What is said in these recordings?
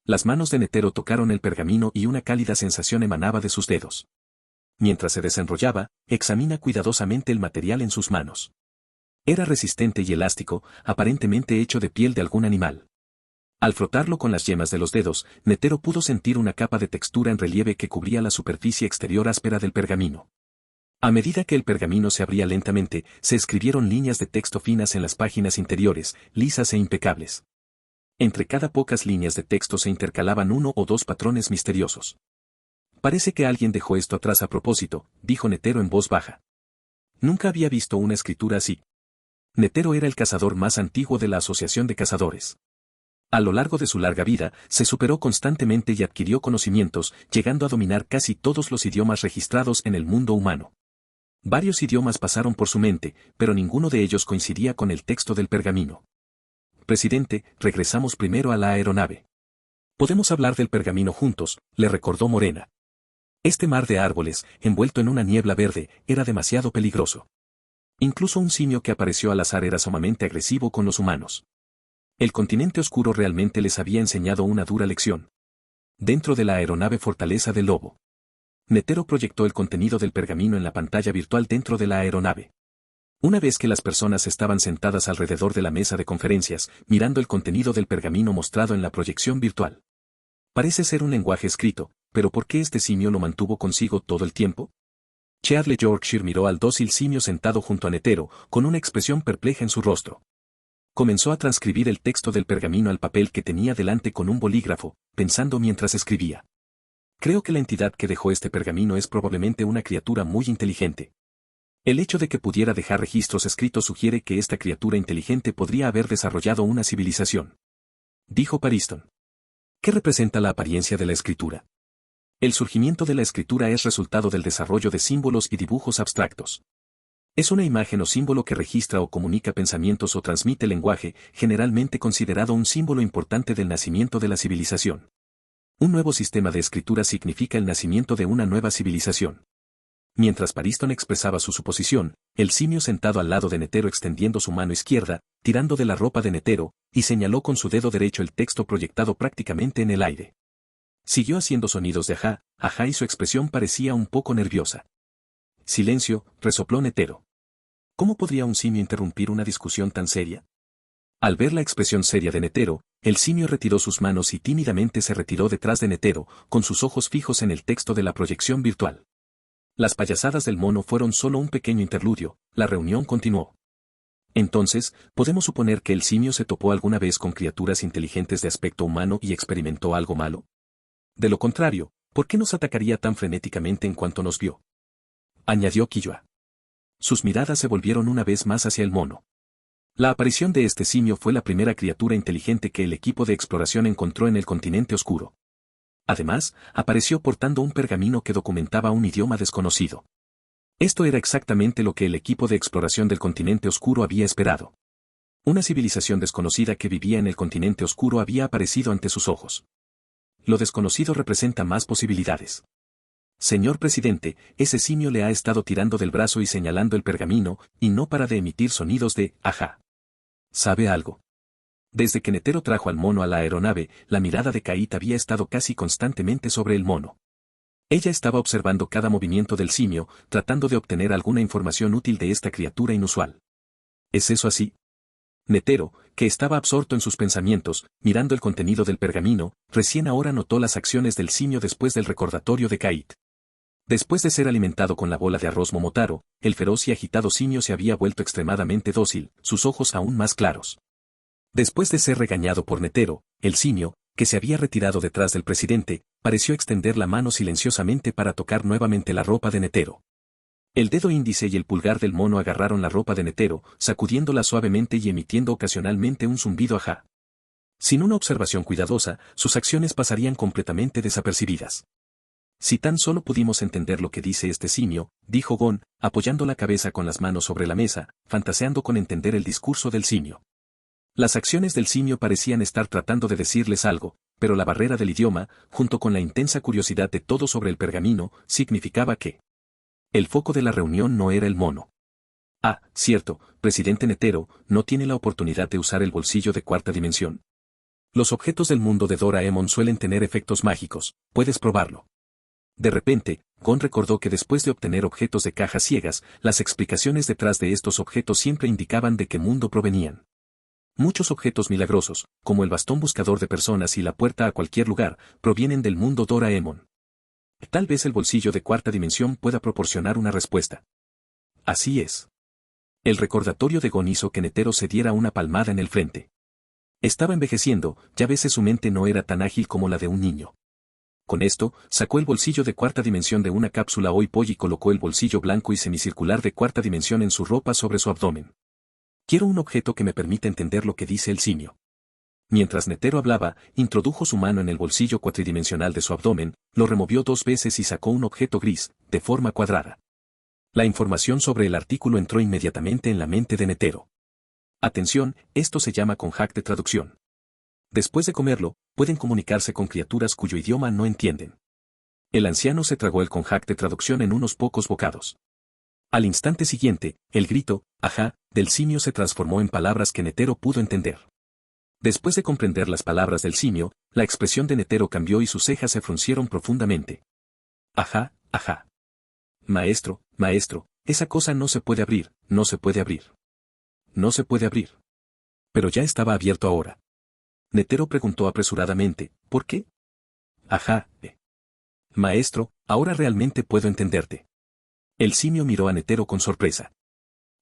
Las manos de Netero tocaron el pergamino y una cálida sensación emanaba de sus dedos. Mientras se desenrollaba, examina cuidadosamente el material en sus manos. Era resistente y elástico, aparentemente hecho de piel de algún animal. Al frotarlo con las yemas de los dedos, Netero pudo sentir una capa de textura en relieve que cubría la superficie exterior áspera del pergamino. A medida que el pergamino se abría lentamente, se escribieron líneas de texto finas en las páginas interiores, lisas e impecables. Entre cada pocas líneas de texto se intercalaban uno o dos patrones misteriosos. Parece que alguien dejó esto atrás a propósito, dijo Netero en voz baja. Nunca había visto una escritura así. Netero era el cazador más antiguo de la Asociación de Cazadores. A lo largo de su larga vida, se superó constantemente y adquirió conocimientos, llegando a dominar casi todos los idiomas registrados en el mundo humano. Varios idiomas pasaron por su mente, pero ninguno de ellos coincidía con el texto del pergamino. Presidente, regresamos primero a la aeronave. Podemos hablar del pergamino juntos, le recordó Morena. Este mar de árboles, envuelto en una niebla verde, era demasiado peligroso. Incluso un simio que apareció al azar era sumamente agresivo con los humanos. El continente oscuro realmente les había enseñado una dura lección. Dentro de la aeronave Fortaleza del Lobo. Netero proyectó el contenido del pergamino en la pantalla virtual dentro de la aeronave. Una vez que las personas estaban sentadas alrededor de la mesa de conferencias, mirando el contenido del pergamino mostrado en la proyección virtual. Parece ser un lenguaje escrito, pero ¿por qué este simio lo mantuvo consigo todo el tiempo? Charlie Yorkshire miró al dócil simio sentado junto a Netero, con una expresión perpleja en su rostro. Comenzó a transcribir el texto del pergamino al papel que tenía delante con un bolígrafo, pensando mientras escribía. Creo que la entidad que dejó este pergamino es probablemente una criatura muy inteligente. El hecho de que pudiera dejar registros escritos sugiere que esta criatura inteligente podría haber desarrollado una civilización. Dijo Pariston. ¿Qué representa la apariencia de la escritura? El surgimiento de la escritura es resultado del desarrollo de símbolos y dibujos abstractos. Es una imagen o símbolo que registra o comunica pensamientos o transmite lenguaje, generalmente considerado un símbolo importante del nacimiento de la civilización. Un nuevo sistema de escritura significa el nacimiento de una nueva civilización. Mientras Pariston expresaba su suposición, el simio sentado al lado de Netero extendiendo su mano izquierda, tirando de la ropa de Netero, y señaló con su dedo derecho el texto proyectado prácticamente en el aire. Siguió haciendo sonidos de ajá, ajá y su expresión parecía un poco nerviosa. Silencio, resopló Netero. ¿Cómo podría un simio interrumpir una discusión tan seria? Al ver la expresión seria de Netero, el simio retiró sus manos y tímidamente se retiró detrás de Netero, con sus ojos fijos en el texto de la proyección virtual. Las payasadas del mono fueron solo un pequeño interludio, la reunión continuó. Entonces, ¿podemos suponer que el simio se topó alguna vez con criaturas inteligentes de aspecto humano y experimentó algo malo? De lo contrario, ¿por qué nos atacaría tan frenéticamente en cuanto nos vio? Añadió Quillua. Sus miradas se volvieron una vez más hacia el mono. La aparición de este simio fue la primera criatura inteligente que el equipo de exploración encontró en el continente oscuro. Además, apareció portando un pergamino que documentaba un idioma desconocido. Esto era exactamente lo que el equipo de exploración del continente oscuro había esperado. Una civilización desconocida que vivía en el continente oscuro había aparecido ante sus ojos. Lo desconocido representa más posibilidades. Señor presidente, ese simio le ha estado tirando del brazo y señalando el pergamino, y no para de emitir sonidos de ajá. ¿Sabe algo? Desde que Netero trajo al mono a la aeronave, la mirada de Kate había estado casi constantemente sobre el mono. Ella estaba observando cada movimiento del simio, tratando de obtener alguna información útil de esta criatura inusual. ¿Es eso así? Netero, que estaba absorto en sus pensamientos, mirando el contenido del pergamino, recién ahora notó las acciones del simio después del recordatorio de Kate. Después de ser alimentado con la bola de arroz Momotaro, el feroz y agitado simio se había vuelto extremadamente dócil, sus ojos aún más claros. Después de ser regañado por Netero, el simio, que se había retirado detrás del presidente, pareció extender la mano silenciosamente para tocar nuevamente la ropa de Netero. El dedo índice y el pulgar del mono agarraron la ropa de Netero, sacudiéndola suavemente y emitiendo ocasionalmente un zumbido ajá. Sin una observación cuidadosa, sus acciones pasarían completamente desapercibidas. Si tan solo pudimos entender lo que dice este simio, dijo Gon, apoyando la cabeza con las manos sobre la mesa, fantaseando con entender el discurso del simio. Las acciones del simio parecían estar tratando de decirles algo, pero la barrera del idioma, junto con la intensa curiosidad de todo sobre el pergamino, significaba que el foco de la reunión no era el mono. Ah, cierto, presidente Netero, ¿no tiene la oportunidad de usar el bolsillo de cuarta dimensión? Los objetos del mundo de Doraemon suelen tener efectos mágicos, puedes probarlo. De repente, Gon recordó que después de obtener objetos de cajas ciegas, las explicaciones detrás de estos objetos siempre indicaban de qué mundo provenían. Muchos objetos milagrosos, como el bastón buscador de personas y la puerta a cualquier lugar, provienen del mundo Doraemon. Tal vez el bolsillo de cuarta dimensión pueda proporcionar una respuesta. Así es. El recordatorio de Gon hizo que Netero se diera una palmada en el frente. Estaba envejeciendo, ya a veces su mente no era tan ágil como la de un niño. Con esto, sacó el bolsillo de cuarta dimensión de una cápsula Oi-Poi y colocó el bolsillo blanco y semicircular de cuarta dimensión en su ropa sobre su abdomen. Quiero un objeto que me permita entender lo que dice el simio. Mientras Netero hablaba, introdujo su mano en el bolsillo cuatridimensional de su abdomen, lo removió 2 veces y sacó un objeto gris, de forma cuadrada. La información sobre el artículo entró inmediatamente en la mente de Netero. Atención, esto se llama conjac de traducción. Después de comerlo, pueden comunicarse con criaturas cuyo idioma no entienden. El anciano se tragó el conjac de traducción en unos pocos bocados. Al instante siguiente, el grito, ajá, del simio se transformó en palabras que Netero pudo entender. Después de comprender las palabras del simio, la expresión de Netero cambió y sus cejas se fruncieron profundamente. Ajá, ajá. Maestro, maestro, esa cosa no se puede abrir, no se puede abrir. No se puede abrir. Pero ya estaba abierto ahora. Netero preguntó apresuradamente, ¿por qué? Ajá, Maestro, ahora realmente puedo entenderte. El simio miró a Netero con sorpresa.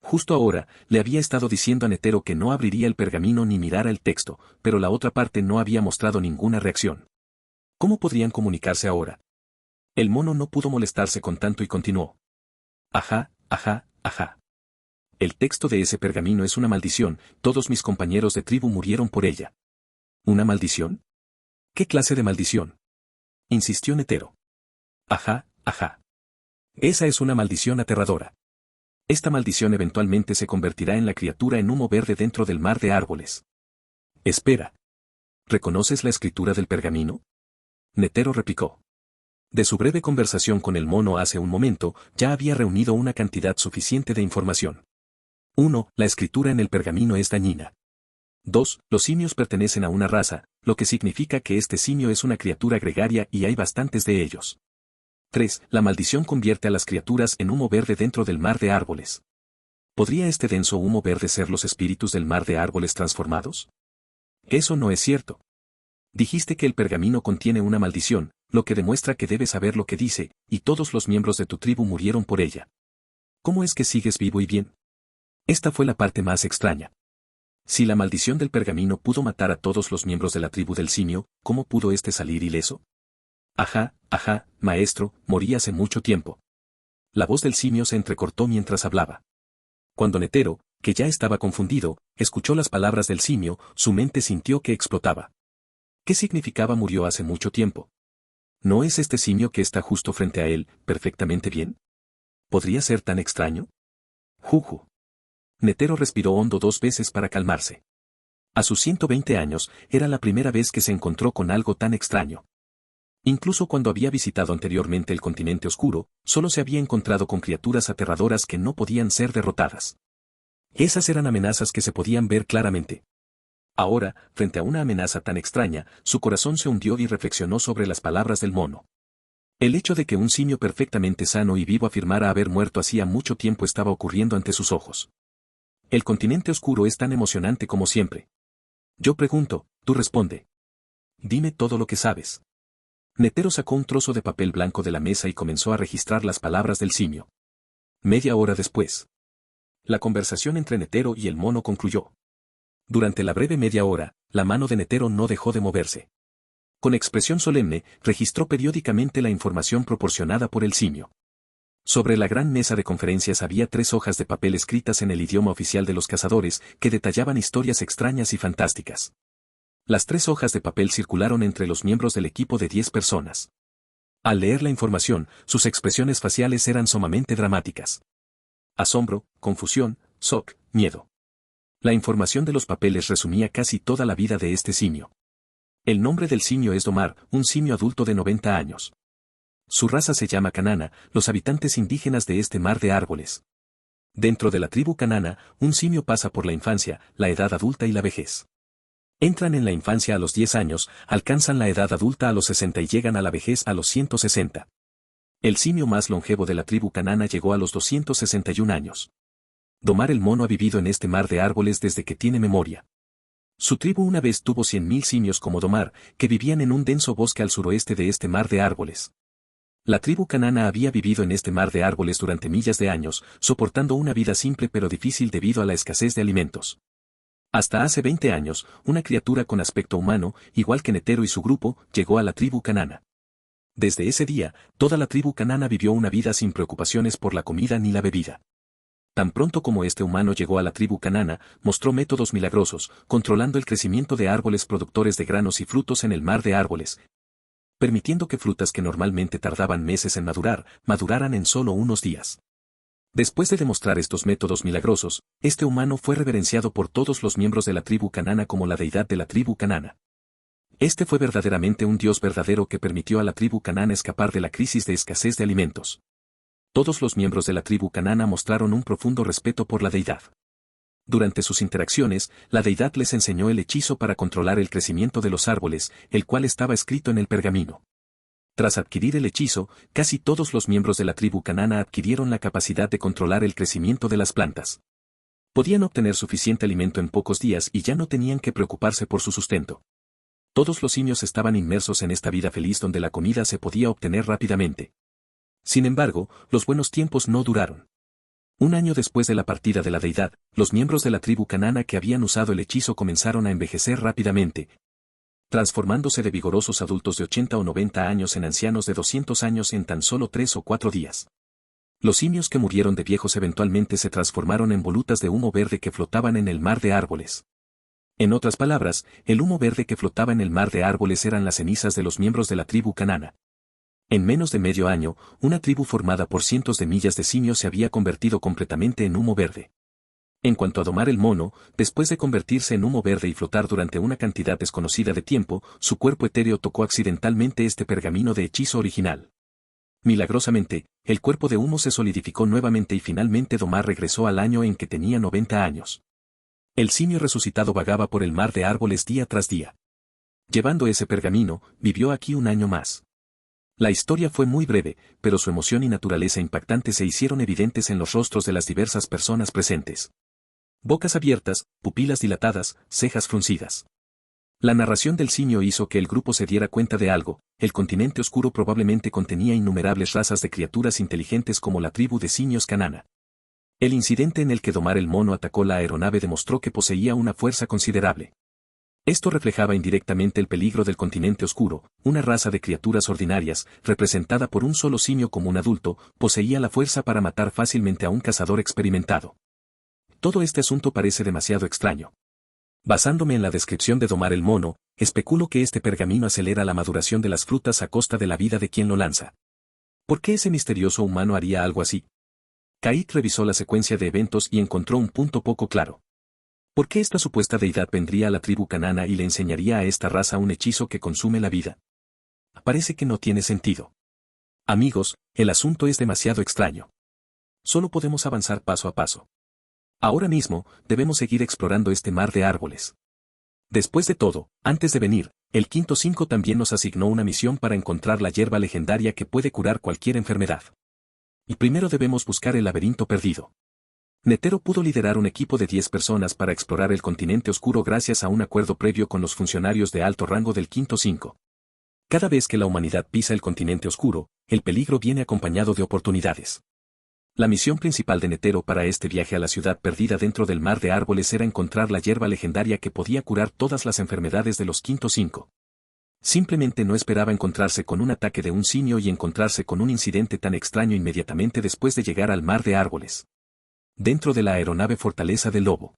Justo ahora, le había estado diciendo a Netero que no abriría el pergamino ni mirara el texto, pero la otra parte no había mostrado ninguna reacción. ¿Cómo podrían comunicarse ahora? El mono no pudo molestarse con tanto y continuó. Ajá, ajá, ajá. El texto de ese pergamino es una maldición, todos mis compañeros de tribu murieron por ella. ¿Una maldición? ¿Qué clase de maldición? Insistió Netero. Ajá, ajá. Esa es una maldición aterradora. Esta maldición eventualmente se convertirá en la criatura en humo verde dentro del mar de árboles. Espera. ¿Reconoces la escritura del pergamino? Netero replicó. De su breve conversación con el mono hace un momento, ya había reunido una cantidad suficiente de información. 1. La escritura en el pergamino es dañina. 2. Los simios pertenecen a una raza, lo que significa que este simio es una criatura gregaria y hay bastantes de ellos. 3. La maldición convierte a las criaturas en humo verde dentro del mar de árboles. ¿Podría este denso humo verde ser los espíritus del mar de árboles transformados? Eso no es cierto. Dijiste que el pergamino contiene una maldición, lo que demuestra que debes saber lo que dice, y todos los miembros de tu tribu murieron por ella. ¿Cómo es que sigues vivo y bien? Esta fue la parte más extraña. Si la maldición del pergamino pudo matar a todos los miembros de la tribu del simio, ¿cómo pudo este salir ileso? Ajá, ajá, maestro, morí hace mucho tiempo. La voz del simio se entrecortó mientras hablaba. Cuando Netero, que ya estaba confundido, escuchó las palabras del simio, su mente sintió que explotaba. ¿Qué significaba murió hace mucho tiempo? ¿No es este simio que está justo frente a él, perfectamente bien? ¿Podría ser tan extraño? Juju. Netero respiró hondo 2 veces para calmarse. A sus 120 años, era la primera vez que se encontró con algo tan extraño. Incluso cuando había visitado anteriormente el continente oscuro, solo se había encontrado con criaturas aterradoras que no podían ser derrotadas. Esas eran amenazas que se podían ver claramente. Ahora, frente a una amenaza tan extraña, su corazón se hundió y reflexionó sobre las palabras del mono. El hecho de que un simio perfectamente sano y vivo afirmara haber muerto hacía mucho tiempo estaba ocurriendo ante sus ojos. El continente oscuro es tan emocionante como siempre. Yo pregunto, tú responde. Dime todo lo que sabes. Netero sacó un trozo de papel blanco de la mesa y comenzó a registrar las palabras del simio. Media hora después. La conversación entre Netero y el mono concluyó. Durante la breve media hora, la mano de Netero no dejó de moverse. Con expresión solemne, registró periódicamente la información proporcionada por el simio. Sobre la gran mesa de conferencias había 3 hojas de papel escritas en el idioma oficial de los cazadores, que detallaban historias extrañas y fantásticas. Las 3 hojas de papel circularon entre los miembros del equipo de 10 personas. Al leer la información, sus expresiones faciales eran sumamente dramáticas. Asombro, confusión, shock, miedo. La información de los papeles resumía casi toda la vida de este simio. El nombre del simio es Domar, un simio adulto de 90 años. Su raza se llama Canana, los habitantes indígenas de este mar de árboles. Dentro de la tribu Canana, un simio pasa por la infancia, la edad adulta y la vejez. Entran en la infancia a los 10 años, alcanzan la edad adulta a los 60 y llegan a la vejez a los 160. El simio más longevo de la tribu canana llegó a los 261 años. Domar el mono ha vivido en este mar de árboles desde que tiene memoria. Su tribu una vez tuvo 100.000 simios como Domar, que vivían en un denso bosque al suroeste de este mar de árboles. La tribu canana había vivido en este mar de árboles durante millas de años, soportando una vida simple pero difícil debido a la escasez de alimentos. Hasta hace 20 años, una criatura con aspecto humano, igual que Netero y su grupo, llegó a la tribu canana. Desde ese día, toda la tribu canana vivió una vida sin preocupaciones por la comida ni la bebida. Tan pronto como este humano llegó a la tribu canana, mostró métodos milagrosos, controlando el crecimiento de árboles productores de granos y frutos en el mar de árboles, permitiendo que frutas que normalmente tardaban meses en madurar, maduraran en solo unos días. Después de demostrar estos métodos milagrosos, este humano fue reverenciado por todos los miembros de la tribu canana como la deidad de la tribu canana. Este fue verdaderamente un Dios verdadero que permitió a la tribu canana escapar de la crisis de escasez de alimentos. Todos los miembros de la tribu canana mostraron un profundo respeto por la deidad. Durante sus interacciones, la deidad les enseñó el hechizo para controlar el crecimiento de los árboles, el cual estaba escrito en el pergamino. Tras adquirir el hechizo, casi todos los miembros de la tribu canana adquirieron la capacidad de controlar el crecimiento de las plantas. Podían obtener suficiente alimento en pocos días y ya no tenían que preocuparse por su sustento. Todos los simios estaban inmersos en esta vida feliz donde la comida se podía obtener rápidamente. Sin embargo, los buenos tiempos no duraron. Un año después de la partida de la deidad, los miembros de la tribu canana que habían usado el hechizo comenzaron a envejecer rápidamente, transformándose de vigorosos adultos de 80 o 90 años en ancianos de 200 años en tan solo 3 o 4 días. Los simios que murieron de viejos eventualmente se transformaron en volutas de humo verde que flotaban en el mar de árboles. En otras palabras, el humo verde que flotaba en el mar de árboles eran las cenizas de los miembros de la tribu canana. En menos de medio año, una tribu formada por cientos de millas de simios se había convertido completamente en humo verde. En cuanto a domar el mono, después de convertirse en humo verde y flotar durante una cantidad desconocida de tiempo, su cuerpo etéreo tocó accidentalmente este pergamino de hechizo original. Milagrosamente, el cuerpo de humo se solidificó nuevamente y finalmente Domar regresó al año en que tenía 90 años. El simio resucitado vagaba por el mar de árboles día tras día. Llevando ese pergamino, vivió aquí un año más. La historia fue muy breve, pero su emoción y naturaleza impactante se hicieron evidentes en los rostros de las diversas personas presentes. Bocas abiertas, pupilas dilatadas, cejas fruncidas. La narración del simio hizo que el grupo se diera cuenta de algo: el continente oscuro probablemente contenía innumerables razas de criaturas inteligentes como la tribu de simios canana. El incidente en el que Domar el mono atacó la aeronave demostró que poseía una fuerza considerable. Esto reflejaba indirectamente el peligro del continente oscuro. Una raza de criaturas ordinarias, representada por un solo simio como un adulto, poseía la fuerza para matar fácilmente a un cazador experimentado. Todo este asunto parece demasiado extraño. Basándome en la descripción de Domar el mono, especulo que este pergamino acelera la maduración de las frutas a costa de la vida de quien lo lanza. ¿Por qué ese misterioso humano haría algo así? Kait revisó la secuencia de eventos y encontró un punto poco claro. ¿Por qué esta supuesta deidad vendría a la tribu canana y le enseñaría a esta raza un hechizo que consume la vida? Parece que no tiene sentido. Amigos, el asunto es demasiado extraño. Solo podemos avanzar paso a paso. Ahora mismo, debemos seguir explorando este mar de árboles. Después de todo, antes de venir, el Quinto 5 también nos asignó una misión para encontrar la hierba legendaria que puede curar cualquier enfermedad. Y primero debemos buscar el laberinto perdido. Netero pudo liderar un equipo de 10 personas para explorar el continente oscuro gracias a un acuerdo previo con los funcionarios de alto rango del Quinto 5. Cada vez que la humanidad pisa el continente oscuro, el peligro viene acompañado de oportunidades. La misión principal de Netero para este viaje a la ciudad perdida dentro del mar de árboles era encontrar la hierba legendaria que podía curar todas las enfermedades de los Quinto 5. Simplemente no esperaba encontrarse con un ataque de un simio y encontrarse con un incidente tan extraño inmediatamente después de llegar al mar de árboles. Dentro de la aeronave Fortaleza del Lobo.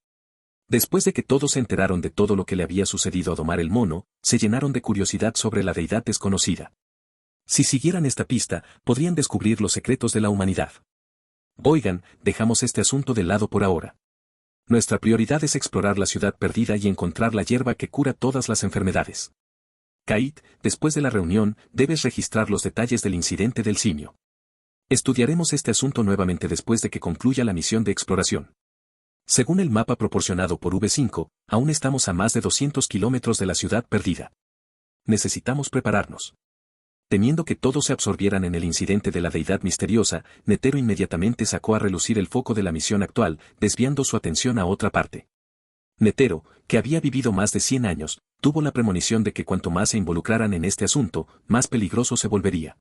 Después de que todos se enteraron de todo lo que le había sucedido a Domar el mono, se llenaron de curiosidad sobre la deidad desconocida. Si siguieran esta pista, podrían descubrir los secretos de la humanidad. Oigan, dejamos este asunto de lado por ahora. Nuestra prioridad es explorar la ciudad perdida y encontrar la hierba que cura todas las enfermedades. Kait, después de la reunión, debes registrar los detalles del incidente del simio. Estudiaremos este asunto nuevamente después de que concluya la misión de exploración. Según el mapa proporcionado por V5, aún estamos a más de 200 kilómetros de la ciudad perdida. Necesitamos prepararnos. Temiendo que todos se absorbieran en el incidente de la deidad misteriosa, Netero inmediatamente sacó a relucir el foco de la misión actual, desviando su atención a otra parte. Netero, que había vivido más de 100 años, tuvo la premonición de que cuanto más se involucraran en este asunto, más peligroso se volvería.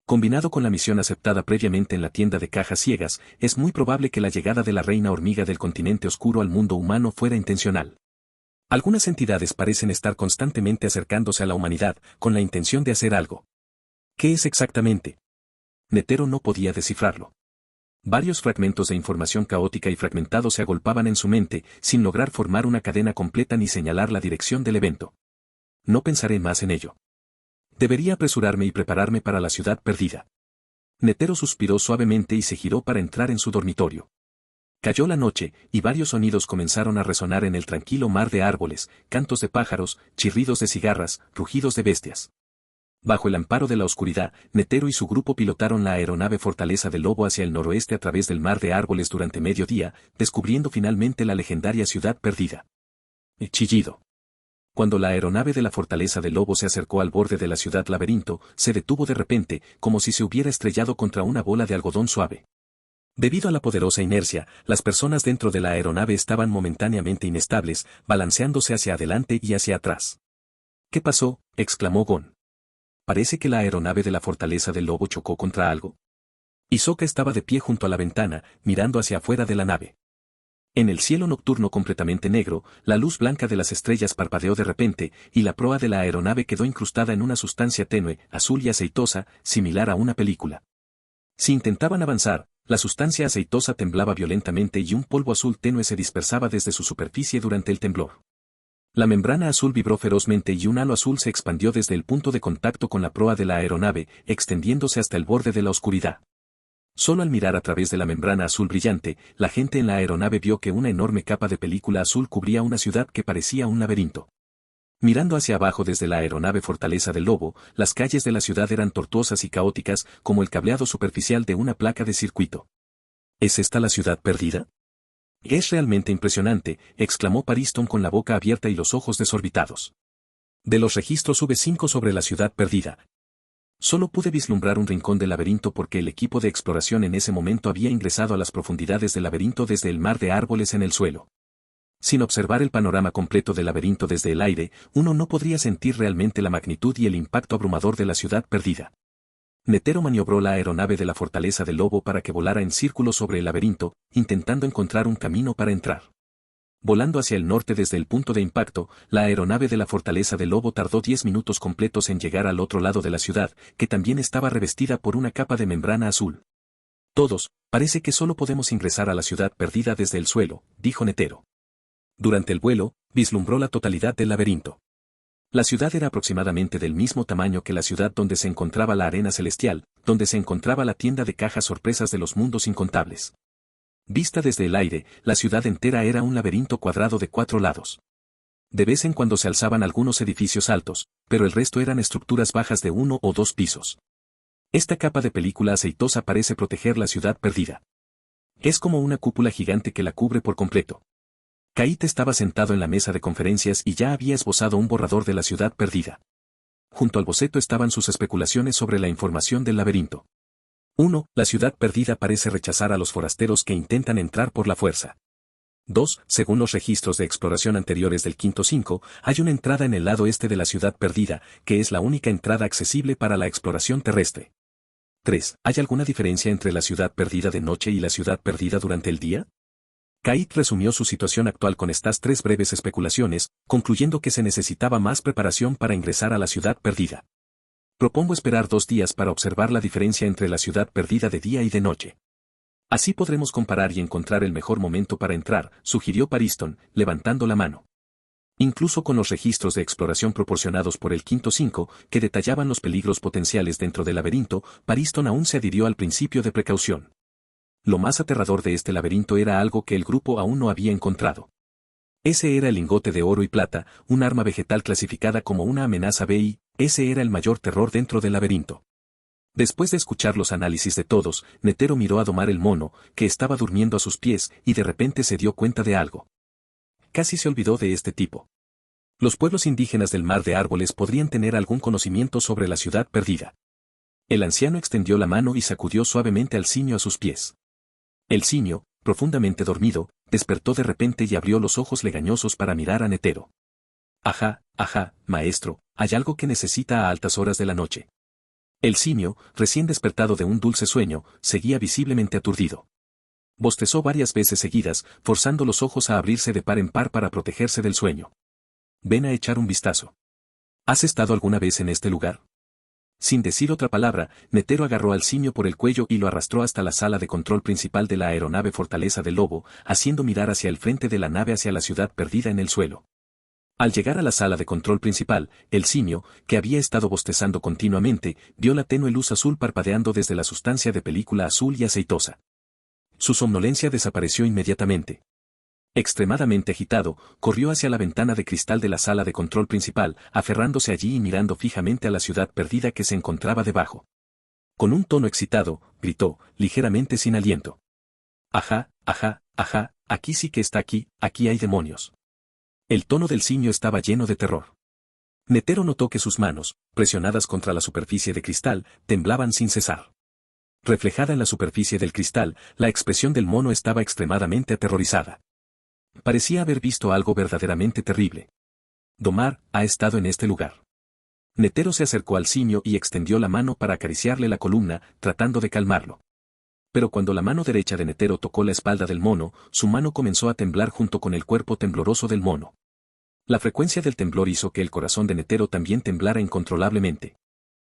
Combinado con la misión aceptada previamente en la tienda de cajas ciegas, es muy probable que la llegada de la reina hormiga del continente oscuro al mundo humano fuera intencional. Algunas entidades parecen estar constantemente acercándose a la humanidad, con la intención de hacer algo. ¿Qué es exactamente? Netero no podía descifrarlo. Varios fragmentos de información caótica y fragmentados se agolpaban en su mente, sin lograr formar una cadena completa ni señalar la dirección del evento. No pensaré más en ello. Debería apresurarme y prepararme para la ciudad perdida. Netero suspiró suavemente y se giró para entrar en su dormitorio. Cayó la noche, y varios sonidos comenzaron a resonar en el tranquilo mar de árboles, cantos de pájaros, chirridos de cigarras, rugidos de bestias. Bajo el amparo de la oscuridad, Netero y su grupo pilotaron la aeronave Fortaleza del Lobo hacia el noroeste a través del mar de árboles durante mediodía, descubriendo finalmente la legendaria ciudad perdida. El chillido. Cuando la aeronave de la Fortaleza del Lobo se acercó al borde de la ciudad laberinto, se detuvo de repente, como si se hubiera estrellado contra una bola de algodón suave. Debido a la poderosa inercia, las personas dentro de la aeronave estaban momentáneamente inestables, balanceándose hacia adelante y hacia atrás. ¿Qué pasó?, exclamó Gon. Parece que la aeronave de la Fortaleza del Lobo chocó contra algo. Hisoka estaba de pie junto a la ventana, mirando hacia afuera de la nave. En el cielo nocturno completamente negro, la luz blanca de las estrellas parpadeó de repente, y la proa de la aeronave quedó incrustada en una sustancia tenue, azul y aceitosa, similar a una película. Si intentaban avanzar, la sustancia aceitosa temblaba violentamente y un polvo azul tenue se dispersaba desde su superficie durante el temblor. La membrana azul vibró ferozmente y un halo azul se expandió desde el punto de contacto con la proa de la aeronave, extendiéndose hasta el borde de la oscuridad. Solo al mirar a través de la membrana azul brillante, la gente en la aeronave vio que una enorme capa de película azul cubría una ciudad que parecía un laberinto. Mirando hacia abajo desde la aeronave Fortaleza del Lobo, las calles de la ciudad eran tortuosas y caóticas, como el cableado superficial de una placa de circuito. ¿Es esta la ciudad perdida? Es realmente impresionante, exclamó Pariston con la boca abierta y los ojos desorbitados. De los registros V5 sobre la ciudad perdida. Solo pude vislumbrar un rincón del laberinto porque el equipo de exploración en ese momento había ingresado a las profundidades del laberinto desde el mar de árboles en el suelo. Sin observar el panorama completo del laberinto desde el aire, uno no podría sentir realmente la magnitud y el impacto abrumador de la ciudad perdida. Netero maniobró la aeronave de la Fortaleza del Lobo para que volara en círculo sobre el laberinto, intentando encontrar un camino para entrar. Volando hacia el norte desde el punto de impacto, la aeronave de la Fortaleza del Lobo tardó 10 minutos completos en llegar al otro lado de la ciudad, que también estaba revestida por una capa de membrana azul. Todos, parece que solo podemos ingresar a la ciudad perdida desde el suelo, dijo Netero. Durante el vuelo, vislumbró la totalidad del laberinto. La ciudad era aproximadamente del mismo tamaño que la ciudad donde se encontraba la arena celestial, donde se encontraba la tienda de cajas sorpresas de los mundos incontables. Vista desde el aire, la ciudad entera era un laberinto cuadrado de 4 lados. De vez en cuando se alzaban algunos edificios altos, pero el resto eran estructuras bajas de 1 o 2 pisos. Esta capa de película aceitosa parece proteger la ciudad perdida. Es como una cúpula gigante que la cubre por completo. Kait estaba sentado en la mesa de conferencias y ya había esbozado un borrador de la ciudad perdida. Junto al boceto estaban sus especulaciones sobre la información del laberinto. 1. La ciudad perdida parece rechazar a los forasteros que intentan entrar por la fuerza. 2. Según los registros de exploración anteriores del Quinto 5, hay una entrada en el lado este de la ciudad perdida, que es la única entrada accesible para la exploración terrestre. 3. ¿Hay alguna diferencia entre la ciudad perdida de noche y la ciudad perdida durante el día? Kait resumió su situación actual con estas 3 breves especulaciones, concluyendo que se necesitaba más preparación para ingresar a la ciudad perdida. Propongo esperar 2 días para observar la diferencia entre la ciudad perdida de día y de noche. Así podremos comparar y encontrar el mejor momento para entrar, sugirió Pariston, levantando la mano. Incluso con los registros de exploración proporcionados por el Quinto 5, que detallaban los peligros potenciales dentro del laberinto, Pariston aún se adhirió al principio de precaución. Lo más aterrador de este laberinto era algo que el grupo aún no había encontrado. Ese era el lingote de oro y plata, un arma vegetal clasificada como una amenaza BI, ese era el mayor terror dentro del laberinto. Después de escuchar los análisis de todos, Netero miró a Domar el mono, que estaba durmiendo a sus pies, y de repente se dio cuenta de algo. Casi se olvidó de este tipo. Los pueblos indígenas del Mar de Árboles podrían tener algún conocimiento sobre la ciudad perdida. El anciano extendió la mano y sacudió suavemente al simio a sus pies. El simio, profundamente dormido, despertó de repente y abrió los ojos legañosos para mirar a Netero. Ajá, maestro, hay algo que necesita a altas horas de la noche. El simio, recién despertado de un dulce sueño, seguía visiblemente aturdido. Bostezó varias veces seguidas, forzando los ojos a abrirse de par en par para protegerse del sueño. Ven a echar un vistazo. ¿Has estado alguna vez en este lugar? Sin decir otra palabra, Netero agarró al simio por el cuello y lo arrastró hasta la sala de control principal de la aeronave Fortaleza del Lobo, haciendo mirar hacia el frente de la nave hacia la ciudad perdida en el suelo. Al llegar a la sala de control principal, el simio, que había estado bostezando continuamente, vio la tenue luz azul parpadeando desde la sustancia de película azul y aceitosa. Su somnolencia desapareció inmediatamente. Extremadamente agitado, corrió hacia la ventana de cristal de la sala de control principal, aferrándose allí y mirando fijamente a la ciudad perdida que se encontraba debajo. Con un tono excitado, gritó, ligeramente sin aliento. Ajá, aquí sí que está aquí hay demonios. El tono del simio estaba lleno de terror. Netero notó que sus manos, presionadas contra la superficie de cristal, temblaban sin cesar. Reflejada en la superficie del cristal, la expresión del mono estaba extremadamente aterrorizada. Parecía haber visto algo verdaderamente terrible. Domar ha estado en este lugar. Netero se acercó al simio y extendió la mano para acariciarle la columna, tratando de calmarlo. Pero cuando la mano derecha de Netero tocó la espalda del mono, su mano comenzó a temblar junto con el cuerpo tembloroso del mono. La frecuencia del temblor hizo que el corazón de Netero también temblara incontrolablemente.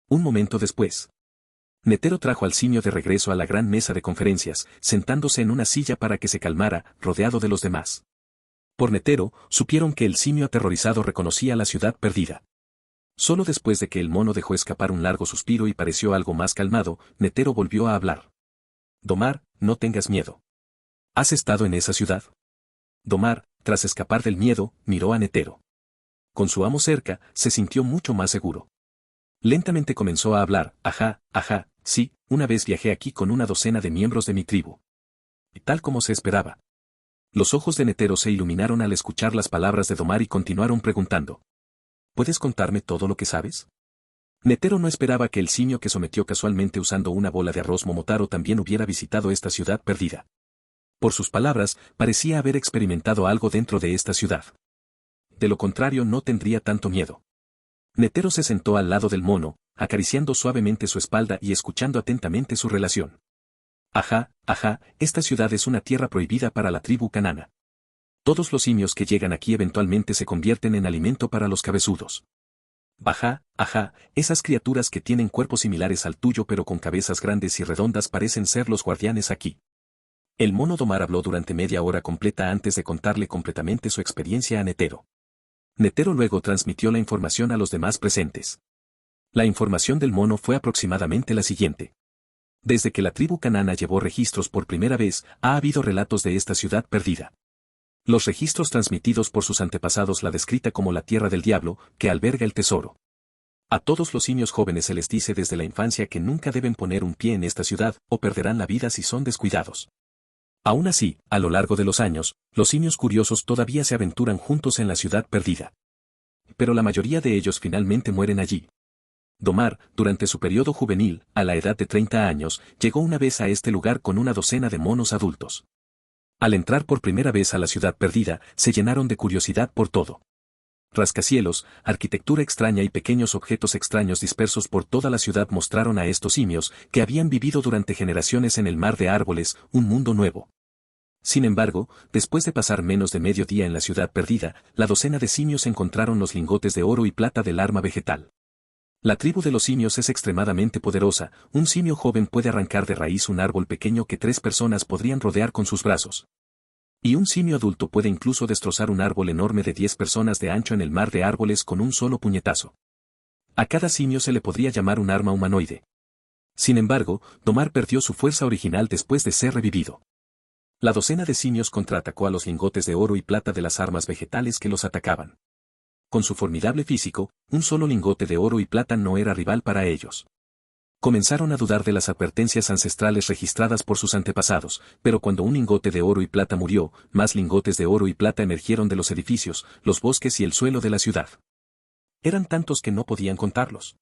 Un momento después, Netero trajo al simio de regreso a la gran mesa de conferencias, sentándose en una silla para que se calmara, rodeado de los demás. Por Netero, supieron que el simio aterrorizado reconocía la ciudad perdida. Solo después de que el mono dejó escapar un largo suspiro y pareció algo más calmado, Netero volvió a hablar. Domar, no tengas miedo. ¿Has estado en esa ciudad? Domar, tras escapar del miedo, miró a Netero. Con su amo cerca, se sintió mucho más seguro. Lentamente comenzó a hablar, sí, una vez viajé aquí con una docena de miembros de mi tribu. Y tal como se esperaba. Los ojos de Netero se iluminaron al escuchar las palabras de Domar y continuaron preguntando. ¿Puedes contarme todo lo que sabes? Netero no esperaba que el simio que sometió casualmente usando una bola de arroz Momotaro también hubiera visitado esta ciudad perdida. Por sus palabras, parecía haber experimentado algo dentro de esta ciudad. De lo contrario no tendría tanto miedo. Netero se sentó al lado del mono, acariciando suavemente su espalda y escuchando atentamente su relación. Esta ciudad es una tierra prohibida para la tribu canana. Todos los simios que llegan aquí eventualmente se convierten en alimento para los cabezudos. Esas criaturas que tienen cuerpos similares al tuyo pero con cabezas grandes y redondas parecen ser los guardianes aquí. El mono Domar habló durante media hora completa antes de contarle completamente su experiencia a Netero. Netero luego transmitió la información a los demás presentes. La información del mono fue aproximadamente la siguiente. Desde que la tribu canana llevó registros por primera vez, ha habido relatos de esta ciudad perdida. Los registros transmitidos por sus antepasados la descrita como la tierra del diablo, que alberga el tesoro. A todos los simios jóvenes se les dice desde la infancia que nunca deben poner un pie en esta ciudad, o perderán la vida si son descuidados. Aún así, a lo largo de los años, los simios curiosos todavía se aventuran juntos en la ciudad perdida. Pero la mayoría de ellos finalmente mueren allí. Domar, durante su periodo juvenil, a la edad de 30 años, llegó una vez a este lugar con una docena de monos adultos. Al entrar por primera vez a la ciudad perdida, se llenaron de curiosidad por todo. Rascacielos, arquitectura extraña y pequeños objetos extraños dispersos por toda la ciudad mostraron a estos simios, que habían vivido durante generaciones en el Mar de Árboles, un mundo nuevo. Sin embargo, después de pasar menos de medio día en la ciudad perdida, la docena de simios encontraron los lingotes de oro y plata del arma vegetal. La tribu de los simios es extremadamente poderosa, un simio joven puede arrancar de raíz un árbol pequeño que 3 personas podrían rodear con sus brazos. Y un simio adulto puede incluso destrozar un árbol enorme de 10 personas de ancho en el Mar de Árboles con un solo puñetazo. A cada simio se le podría llamar un arma humanoide. Sin embargo, Domar perdió su fuerza original después de ser revivido. La docena de simios contraatacó a los lingotes de oro y plata de las armas vegetales que los atacaban. Con su formidable físico, un solo lingote de oro y plata no era rival para ellos. Comenzaron a dudar de las advertencias ancestrales registradas por sus antepasados, pero cuando un lingote de oro y plata murió, más lingotes de oro y plata emergieron de los edificios, los bosques y el suelo de la ciudad. Eran tantos que no podían contarlos.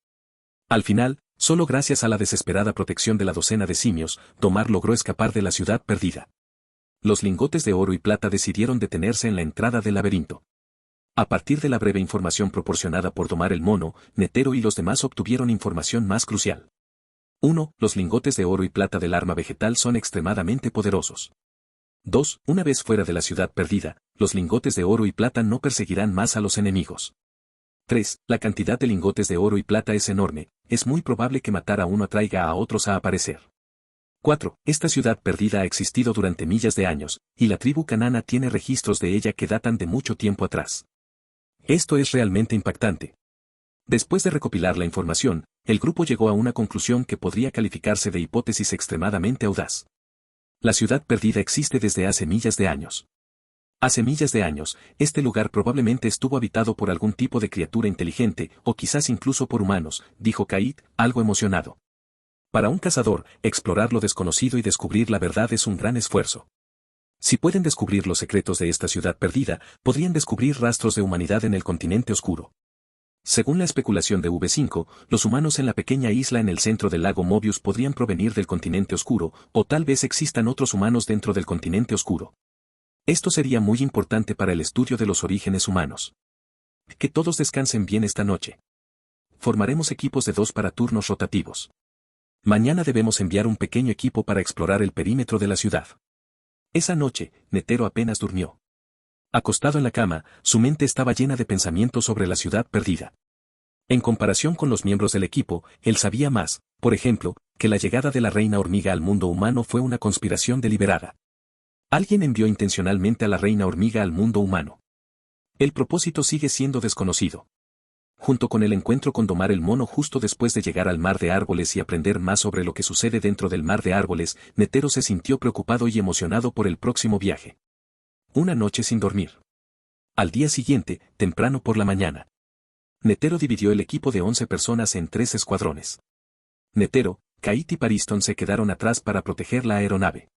Al final, solo gracias a la desesperada protección de la docena de simios, Domar logró escapar de la ciudad perdida. Los lingotes de oro y plata decidieron detenerse en la entrada del laberinto. A partir de la breve información proporcionada por Domar el mono, Netero y los demás obtuvieron información más crucial. 1. Los lingotes de oro y plata del arma vegetal son extremadamente poderosos. 2. Una vez fuera de la ciudad perdida, los lingotes de oro y plata no perseguirán más a los enemigos. 3. La cantidad de lingotes de oro y plata es enorme, es muy probable que matar a uno atraiga a otros a aparecer. 4. Esta ciudad perdida ha existido durante millas de años, y la tribu canana tiene registros de ella que datan de mucho tiempo atrás. Esto es realmente impactante. Después de recopilar la información, el grupo llegó a una conclusión que podría calificarse de hipótesis extremadamente audaz. La ciudad perdida existe desde hace millas de años. Hace millas de años, este lugar probablemente estuvo habitado por algún tipo de criatura inteligente, o quizás incluso por humanos, dijo Kaid, algo emocionado. Para un cazador, explorar lo desconocido y descubrir la verdad es un gran esfuerzo. Si pueden descubrir los secretos de esta ciudad perdida, podrían descubrir rastros de humanidad en el continente oscuro. Según la especulación de V5, los humanos en la pequeña isla en el centro del lago Mobius podrían provenir del continente oscuro, o tal vez existan otros humanos dentro del continente oscuro. Esto sería muy importante para el estudio de los orígenes humanos. Que todos descansen bien esta noche. Formaremos equipos de 2 para turnos rotativos. Mañana debemos enviar un pequeño equipo para explorar el perímetro de la ciudad. Esa noche, Netero apenas durmió. Acostado en la cama, su mente estaba llena de pensamientos sobre la ciudad perdida. En comparación con los miembros del equipo, él sabía más, por ejemplo, que la llegada de la reina hormiga al mundo humano fue una conspiración deliberada. Alguien envió intencionalmente a la reina hormiga al mundo humano. El propósito sigue siendo desconocido. Junto con el encuentro con Domar el mono justo después de llegar al mar de árboles y aprender más sobre lo que sucede dentro del mar de árboles, Netero se sintió preocupado y emocionado por el próximo viaje. Una noche sin dormir. Al día siguiente, temprano por la mañana. Netero dividió el equipo de 11 personas en 3 escuadrones. Netero, Kaid y Pariston se quedaron atrás para proteger la aeronave.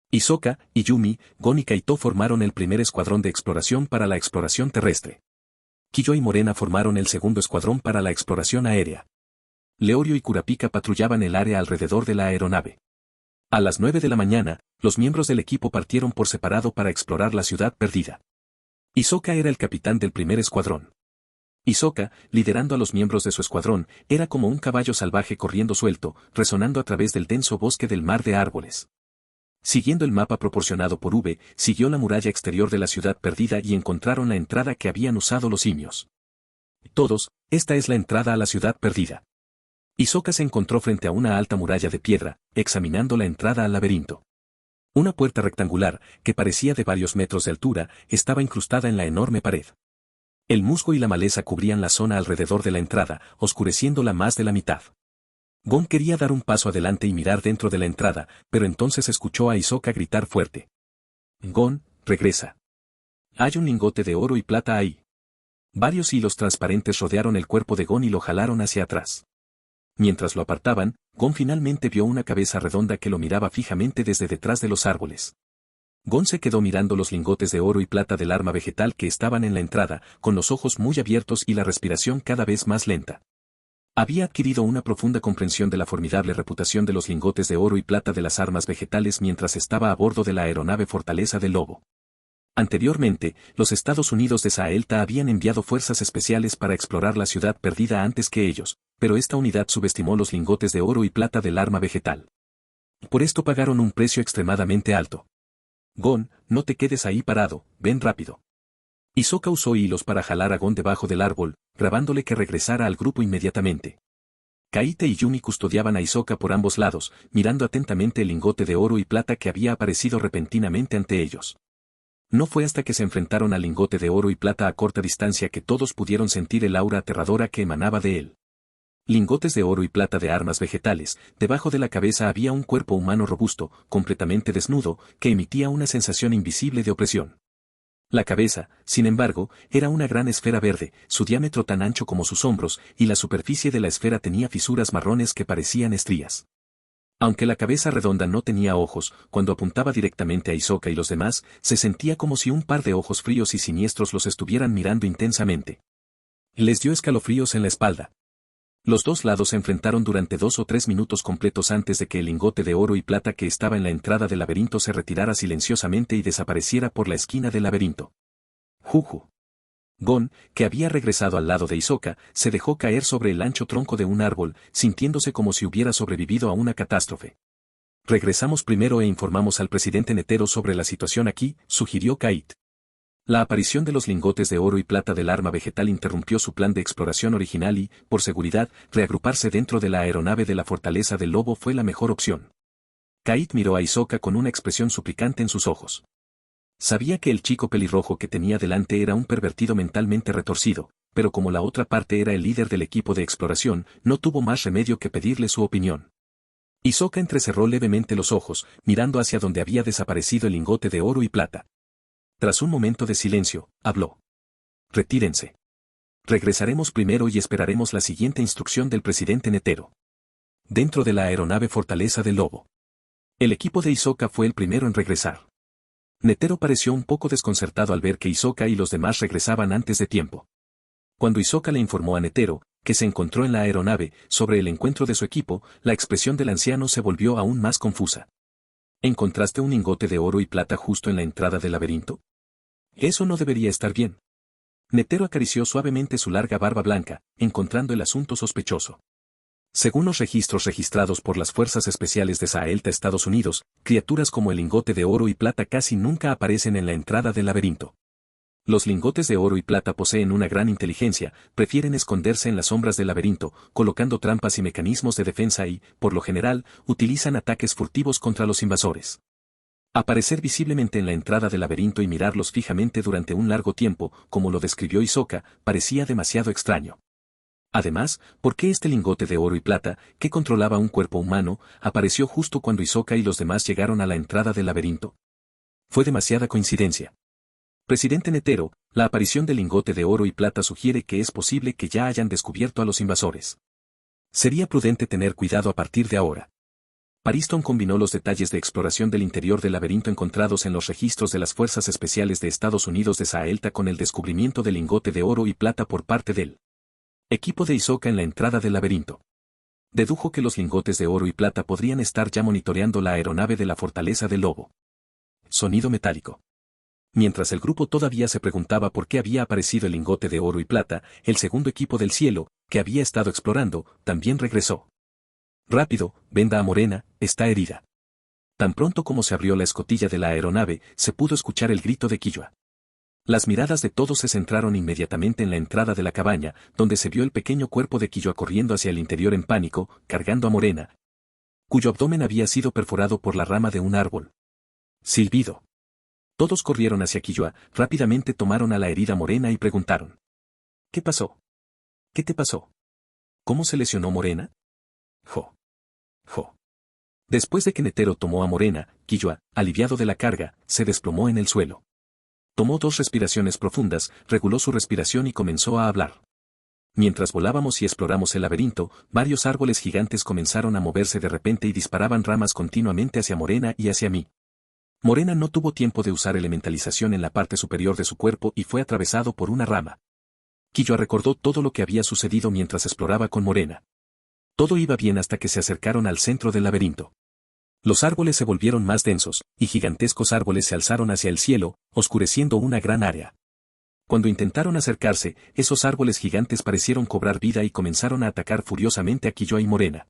Hisoka, Iyumi, Gon y Kaito formaron el primer escuadrón de exploración para la exploración terrestre. Kiyo y Morena formaron el segundo escuadrón para la exploración aérea. Leorio y Kurapika patrullaban el área alrededor de la aeronave. A las 9 de la mañana, los miembros del equipo partieron por separado para explorar la ciudad perdida. Hisoka era el capitán del primer escuadrón. Hisoka, liderando a los miembros de su escuadrón, era como un caballo salvaje corriendo suelto, resonando a través del denso bosque del mar de árboles. Siguiendo el mapa proporcionado por V, siguió la muralla exterior de la ciudad perdida y encontraron la entrada que habían usado los simios. Todos, esta es la entrada a la ciudad perdida. Hisoka se encontró frente a una alta muralla de piedra, examinando la entrada al laberinto. Una puerta rectangular, que parecía de varios metros de altura, estaba incrustada en la enorme pared. El musgo y la maleza cubrían la zona alrededor de la entrada, oscureciéndola más de la mitad. Gon quería dar un paso adelante y mirar dentro de la entrada, pero entonces escuchó a Hisoka gritar fuerte. Gon, regresa. Hay un lingote de oro y plata ahí. Varios hilos transparentes rodearon el cuerpo de Gon y lo jalaron hacia atrás. Mientras lo apartaban, Gon finalmente vio una cabeza redonda que lo miraba fijamente desde detrás de los árboles. Gon se quedó mirando los lingotes de oro y plata del arma vegetal que estaban en la entrada, con los ojos muy abiertos y la respiración cada vez más lenta. Había adquirido una profunda comprensión de la formidable reputación de los lingotes de oro y plata de las armas vegetales mientras estaba a bordo de la aeronave Fortaleza del Lobo. Anteriormente, los Estados Unidos de Saelta habían enviado fuerzas especiales para explorar la ciudad perdida antes que ellos, pero esta unidad subestimó los lingotes de oro y plata del arma vegetal. Por esto pagaron un precio extremadamente alto. Gon, no te quedes ahí parado, ven rápido. Hisoka usó hilos para jalar a Gon debajo del árbol, grabándole que regresara al grupo inmediatamente. Kaite y Yumi custodiaban a Hisoka por ambos lados, mirando atentamente el lingote de oro y plata que había aparecido repentinamente ante ellos. No fue hasta que se enfrentaron al lingote de oro y plata a corta distancia que todos pudieron sentir el aura aterradora que emanaba de él. Lingotes de oro y plata de armas vegetales, debajo de la cabeza había un cuerpo humano robusto, completamente desnudo, que emitía una sensación invisible de opresión. La cabeza, sin embargo, era una gran esfera verde, su diámetro tan ancho como sus hombros, y la superficie de la esfera tenía fisuras marrones que parecían estrías. Aunque la cabeza redonda no tenía ojos, cuando apuntaba directamente a Hisoka y los demás, se sentía como si un par de ojos fríos y siniestros los estuvieran mirando intensamente. Les dio escalofríos en la espalda. Los dos lados se enfrentaron durante 2 o 3 minutos completos antes de que el lingote de oro y plata que estaba en la entrada del laberinto se retirara silenciosamente y desapareciera por la esquina del laberinto. Juju. Gon, que había regresado al lado de Hisoka, se dejó caer sobre el ancho tronco de un árbol, sintiéndose como si hubiera sobrevivido a una catástrofe. Regresamos primero e informamos al presidente Netero sobre la situación aquí, sugirió Kait. La aparición de los lingotes de oro y plata del arma vegetal interrumpió su plan de exploración original y, por seguridad, reagruparse dentro de la aeronave de la fortaleza del lobo fue la mejor opción. Kait miró a Hisoka con una expresión suplicante en sus ojos. Sabía que el chico pelirrojo que tenía delante era un pervertido mentalmente retorcido, pero como la otra parte era el líder del equipo de exploración, no tuvo más remedio que pedirle su opinión. Hisoka entrecerró levemente los ojos, mirando hacia donde había desaparecido el lingote de oro y plata. Tras un momento de silencio, habló. Retírense. Regresaremos primero y esperaremos la siguiente instrucción del presidente Netero. Dentro de la aeronave Fortaleza del Lobo. El equipo de Hisoka fue el primero en regresar. Netero pareció un poco desconcertado al ver que Hisoka y los demás regresaban antes de tiempo. Cuando Hisoka le informó a Netero, que se encontró en la aeronave, sobre el encuentro de su equipo, la expresión del anciano se volvió aún más confusa. ¿Encontraste un lingote de oro y plata justo en la entrada del laberinto? Eso no debería estar bien. Netero acarició suavemente su larga barba blanca, encontrando el asunto sospechoso. Según los registros registrados por las Fuerzas Especiales de Saelta, Estados Unidos, criaturas como el lingote de oro y plata casi nunca aparecen en la entrada del laberinto. Los lingotes de oro y plata poseen una gran inteligencia, prefieren esconderse en las sombras del laberinto, colocando trampas y mecanismos de defensa y, por lo general, utilizan ataques furtivos contra los invasores. Aparecer visiblemente en la entrada del laberinto y mirarlos fijamente durante un largo tiempo, como lo describió Hisoka, parecía demasiado extraño. Además, ¿por qué este lingote de oro y plata, que controlaba un cuerpo humano, apareció justo cuando Hisoka y los demás llegaron a la entrada del laberinto? Fue demasiada coincidencia. Presidente Netero, la aparición del lingote de oro y plata sugiere que es posible que ya hayan descubierto a los invasores. Sería prudente tener cuidado a partir de ahora. Pariston combinó los detalles de exploración del interior del laberinto encontrados en los registros de las Fuerzas Especiales de Estados Unidos de Saelta con el descubrimiento del lingote de oro y plata por parte del equipo de Hisoka en la entrada del laberinto. Dedujo que los lingotes de oro y plata podrían estar ya monitoreando la aeronave de la Fortaleza del Lobo. Sonido metálico. Mientras el grupo todavía se preguntaba por qué había aparecido el lingote de oro y plata, el segundo equipo del cielo, que había estado explorando, también regresó. Rápido, venda a Morena, está herida. Tan pronto como se abrió la escotilla de la aeronave, se pudo escuchar el grito de Killua. Las miradas de todos se centraron inmediatamente en la entrada de la cabaña, donde se vio el pequeño cuerpo de Killua corriendo hacia el interior en pánico, cargando a Morena, cuyo abdomen había sido perforado por la rama de un árbol. Silbido. Todos corrieron hacia Killua, rápidamente tomaron a la herida Morena y preguntaron. ¿Qué pasó? ¿Qué te pasó? ¿Cómo se lesionó Morena? Jo. Jo. Después de que Netero tomó a Morena, Killua, aliviado de la carga, se desplomó en el suelo. Tomó 2 respiraciones profundas, reguló su respiración y comenzó a hablar. Mientras volábamos y exploramos el laberinto, varios árboles gigantes comenzaron a moverse de repente y disparaban ramas continuamente hacia Morena y hacia mí. Morena no tuvo tiempo de usar elementalización en la parte superior de su cuerpo y fue atravesado por una rama. Killua recordó todo lo que había sucedido mientras exploraba con Morena. Todo iba bien hasta que se acercaron al centro del laberinto. Los árboles se volvieron más densos, y gigantescos árboles se alzaron hacia el cielo, oscureciendo una gran área. Cuando intentaron acercarse, esos árboles gigantes parecieron cobrar vida y comenzaron a atacar furiosamente a Killua y Morena.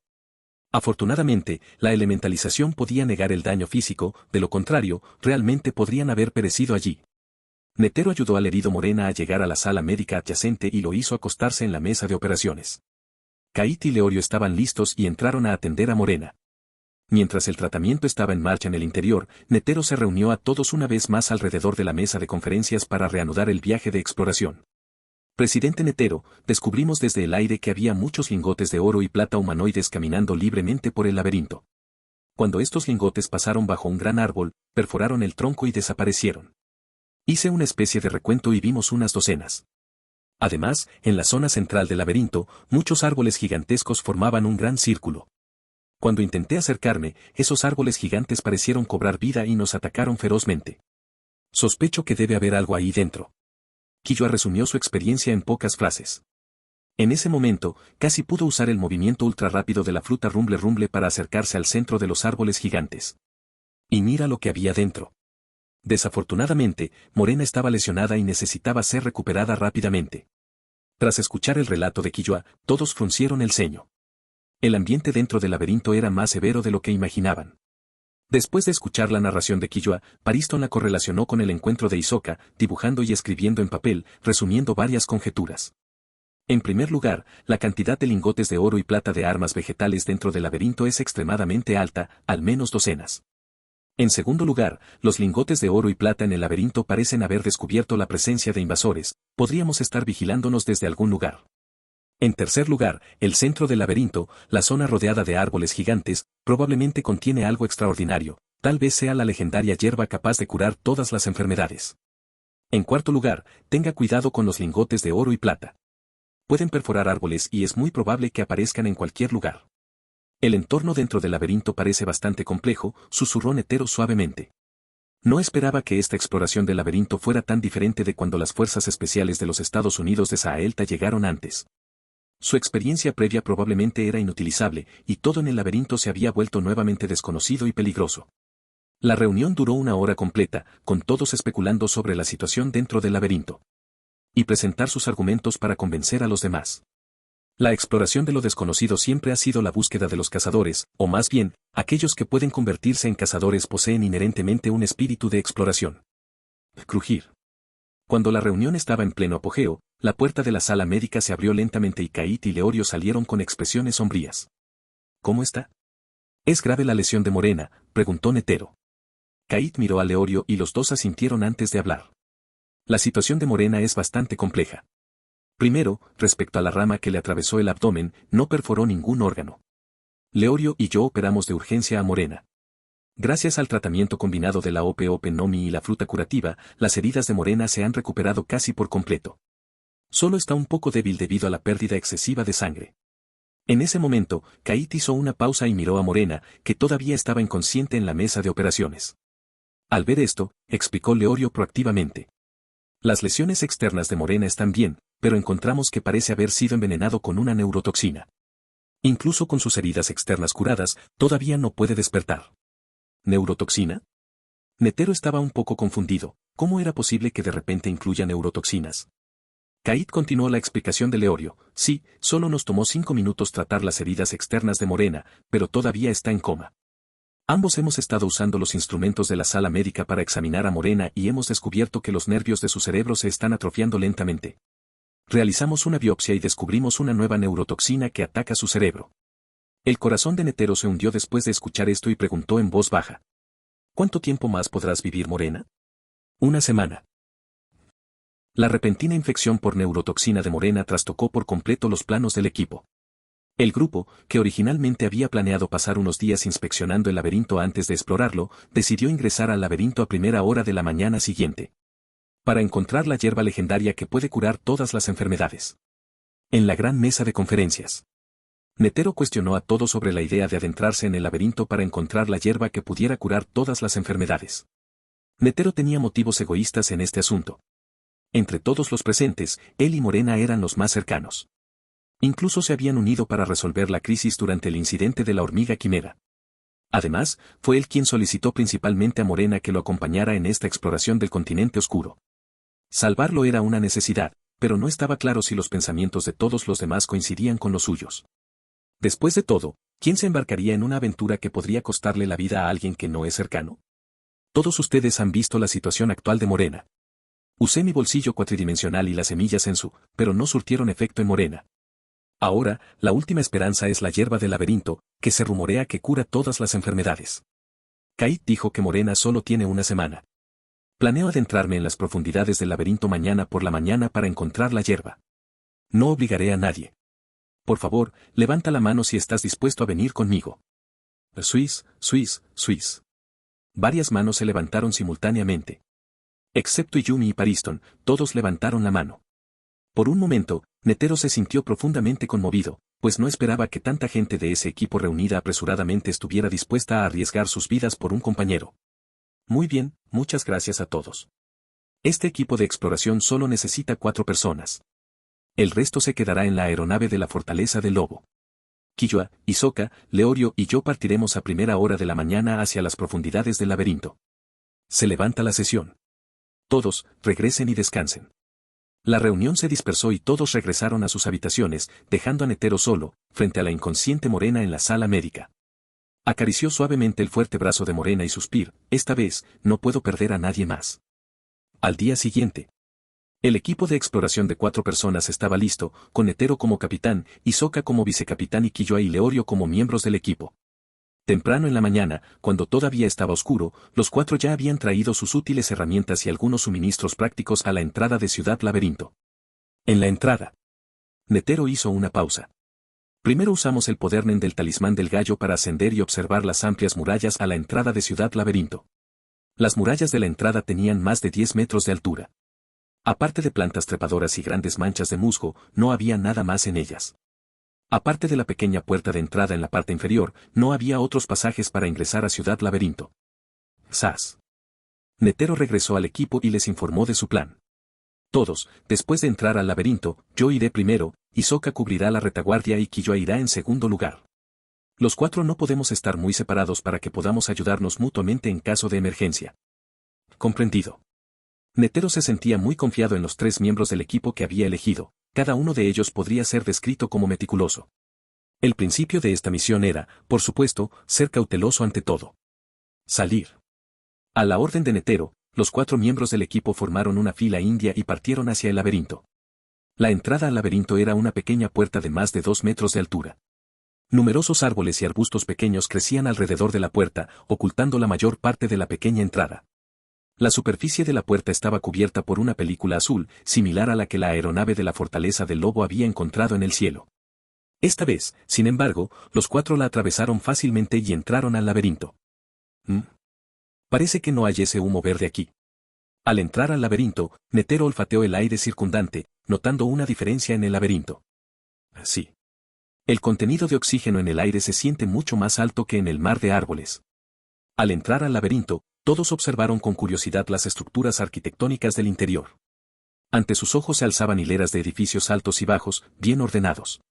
Afortunadamente, la elementalización podía negar el daño físico, de lo contrario, realmente podrían haber perecido allí. Netero ayudó al herido Morena a llegar a la sala médica adyacente y lo hizo acostarse en la mesa de operaciones. Kait y Leorio estaban listos y entraron a atender a Morena. Mientras el tratamiento estaba en marcha en el interior, Netero se reunió a todos una vez más alrededor de la mesa de conferencias para reanudar el viaje de exploración. Presidente Netero, descubrimos desde el aire que había muchos lingotes de oro y plata humanoides caminando libremente por el laberinto. Cuando estos lingotes pasaron bajo un gran árbol, perforaron el tronco y desaparecieron. Hice una especie de recuento y vimos unas docenas. Además, en la zona central del laberinto, muchos árboles gigantescos formaban un gran círculo. Cuando intenté acercarme, esos árboles gigantes parecieron cobrar vida y nos atacaron ferozmente. Sospecho que debe haber algo ahí dentro. Killua resumió su experiencia en pocas frases. En ese momento, casi pudo usar el movimiento ultra rápido de la fruta Rumble Rumble para acercarse al centro de los árboles gigantes. Y mira lo que había dentro. Desafortunadamente, Morena estaba lesionada y necesitaba ser recuperada rápidamente. Tras escuchar el relato de Killua, todos fruncieron el ceño. El ambiente dentro del laberinto era más severo de lo que imaginaban. Después de escuchar la narración de Killua, Pariston la correlacionó con el encuentro de Hisoka, dibujando y escribiendo en papel, resumiendo varias conjeturas. En primer lugar, la cantidad de lingotes de oro y plata de armas vegetales dentro del laberinto es extremadamente alta, al menos docenas. En segundo lugar, los lingotes de oro y plata en el laberinto parecen haber descubierto la presencia de invasores, podríamos estar vigilándonos desde algún lugar. En tercer lugar, el centro del laberinto, la zona rodeada de árboles gigantes, probablemente contiene algo extraordinario, tal vez sea la legendaria hierba capaz de curar todas las enfermedades. En cuarto lugar, tenga cuidado con los lingotes de oro y plata. Pueden perforar árboles y es muy probable que aparezcan en cualquier lugar. El entorno dentro del laberinto parece bastante complejo, susurró Netero suavemente. No esperaba que esta exploración del laberinto fuera tan diferente de cuando las fuerzas especiales de los Estados Unidos de Saelta llegaron antes. Su experiencia previa probablemente era inutilizable, y todo en el laberinto se había vuelto nuevamente desconocido y peligroso. La reunión duró 1 hora completa, con todos especulando sobre la situación dentro del laberinto. Y presentar sus argumentos para convencer a los demás. La exploración de lo desconocido siempre ha sido la búsqueda de los cazadores, o más bien, aquellos que pueden convertirse en cazadores poseen inherentemente un espíritu de exploración. Crujir. Cuando la reunión estaba en pleno apogeo, la puerta de la sala médica se abrió lentamente y Kait y Leorio salieron con expresiones sombrías. ¿Cómo está? ¿Es grave la lesión de Morena?, preguntó Netero. Kait miró a Leorio y los dos asintieron antes de hablar. La situación de Morena es bastante compleja. Primero, respecto a la rama que le atravesó el abdomen, no perforó ningún órgano. Leorio y yo operamos de urgencia a Morena. Gracias al tratamiento combinado de la Ope Nomi y la fruta curativa, las heridas de Morena se han recuperado casi por completo. Solo está un poco débil debido a la pérdida excesiva de sangre. En ese momento, Kait hizo una pausa y miró a Morena, que todavía estaba inconsciente en la mesa de operaciones. Al ver esto, explicó Leorio proactivamente. Las lesiones externas de Morena están bien, pero encontramos que parece haber sido envenenado con una neurotoxina. Incluso con sus heridas externas curadas, todavía no puede despertar. ¿Neurotoxina? Netero estaba un poco confundido. ¿Cómo era posible que de repente incluya neurotoxinas? Kait continuó la explicación de Leorio. Sí, solo nos tomó 5 minutos tratar las heridas externas de Morena, pero todavía está en coma. Ambos hemos estado usando los instrumentos de la sala médica para examinar a Morena y hemos descubierto que los nervios de su cerebro se están atrofiando lentamente. Realizamos una biopsia y descubrimos una nueva neurotoxina que ataca su cerebro. El corazón de Netero se hundió después de escuchar esto y preguntó en voz baja. ¿Cuánto tiempo más podrás vivir, Morena? 1 semana. La repentina infección por neurotoxina de Morena trastocó por completo los planos del equipo. El grupo, que originalmente había planeado pasar unos días inspeccionando el laberinto antes de explorarlo, decidió ingresar al laberinto a 1 hora de la mañana siguiente. Para encontrar la hierba legendaria que puede curar todas las enfermedades. En la gran mesa de conferencias. Netero cuestionó a todos sobre la idea de adentrarse en el laberinto para encontrar la hierba que pudiera curar todas las enfermedades. Netero tenía motivos egoístas en este asunto. Entre todos los presentes, él y Morena eran los más cercanos. Incluso se habían unido para resolver la crisis durante el incidente de la hormiga quimera. Además, fue él quien solicitó principalmente a Morena que lo acompañara en esta exploración del continente oscuro. Salvarlo era una necesidad, pero no estaba claro si los pensamientos de todos los demás coincidían con los suyos. Después de todo, ¿quién se embarcaría en una aventura que podría costarle la vida a alguien que no es cercano? Todos ustedes han visto la situación actual de Morena. Usé mi bolsillo cuatridimensional y las semillas en su, pero no surtieron efecto en Morena. Ahora, la última esperanza es la hierba del laberinto, que se rumorea que cura todas las enfermedades. Kait dijo que Morena solo tiene 1 semana. Planeo adentrarme en las profundidades del laberinto mañana por la mañana para encontrar la hierba. No obligaré a nadie. Por favor, levanta la mano si estás dispuesto a venir conmigo. Suiz. Varias manos se levantaron simultáneamente. Excepto Yumi y Pariston, todos levantaron la mano. Por un momento, Netero se sintió profundamente conmovido, pues no esperaba que tanta gente de ese equipo reunida apresuradamente estuviera dispuesta a arriesgar sus vidas por un compañero. Muy bien, muchas gracias a todos. Este equipo de exploración solo necesita 4 personas. El resto se quedará en la aeronave de la Fortaleza del Lobo. Killua, Hisoka, Leorio y yo partiremos a primera hora de la mañana hacia las profundidades del laberinto. Se levanta la sesión. Todos, regresen y descansen. La reunión se dispersó y todos regresaron a sus habitaciones, dejando a Netero solo, frente a la inconsciente Morena en la sala médica. Acarició suavemente el fuerte brazo de Morena y suspiró, esta vez, no puedo perder a nadie más. Al día siguiente. El equipo de exploración de 4 personas estaba listo, con Netero como capitán, Hisoka como vicecapitán y Killua y Leorio como miembros del equipo. Temprano en la mañana, cuando todavía estaba oscuro, los 4 ya habían traído sus útiles herramientas y algunos suministros prácticos a la entrada de Ciudad Laberinto. En la entrada, Netero hizo una pausa. Primero usamos el poder Nen del talismán del gallo para ascender y observar las amplias murallas a la entrada de Ciudad Laberinto. Las murallas de la entrada tenían más de 10 metros de altura. Aparte de plantas trepadoras y grandes manchas de musgo, no había nada más en ellas. Aparte de la pequeña puerta de entrada en la parte inferior, no había otros pasajes para ingresar a Ciudad Laberinto. ¡Zas! Netero regresó al equipo y les informó de su plan. Todos, después de entrar al laberinto, yo iré primero, Hisoka cubrirá la retaguardia y Killua irá en segundo lugar. Los 4 no podemos estar muy separados para que podamos ayudarnos mutuamente en caso de emergencia. Comprendido. Netero se sentía muy confiado en los 3 miembros del equipo que había elegido. Cada uno de ellos podría ser descrito como meticuloso. El principio de esta misión era, por supuesto, ser cauteloso ante todo. Salir. A la orden de Netero, los 4 miembros del equipo formaron una fila india y partieron hacia el laberinto. La entrada al laberinto era una pequeña puerta de más de 2 metros de altura. Numerosos árboles y arbustos pequeños crecían alrededor de la puerta, ocultando la mayor parte de la pequeña entrada. La superficie de la puerta estaba cubierta por una película azul, similar a la que la aeronave de la Fortaleza del Lobo había encontrado en el cielo. Esta vez, sin embargo, los 4 la atravesaron fácilmente y entraron al laberinto. Parece que no hay ese humo verde aquí. Al entrar al laberinto, Netero olfateó el aire circundante, notando una diferencia en el laberinto. Sí. El contenido de oxígeno en el aire se siente mucho más alto que en el mar de árboles. Al entrar al laberinto, todos observaron con curiosidad las estructuras arquitectónicas del interior. Ante sus ojos se alzaban hileras de edificios altos y bajos, bien ordenados.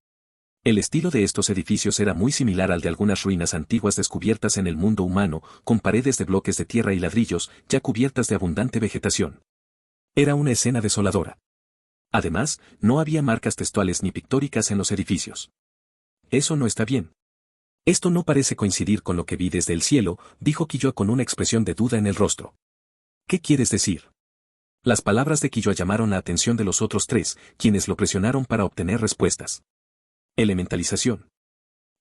El estilo de estos edificios era muy similar al de algunas ruinas antiguas descubiertas en el mundo humano, con paredes de bloques de tierra y ladrillos, ya cubiertas de abundante vegetación. Era una escena desoladora. Además, no había marcas textuales ni pictóricas en los edificios. Eso no está bien. Esto no parece coincidir con lo que vi desde el cielo, dijo Killua con una expresión de duda en el rostro. ¿Qué quieres decir? Las palabras de Killua llamaron la atención de los otros 3, quienes lo presionaron para obtener respuestas. Elementalización.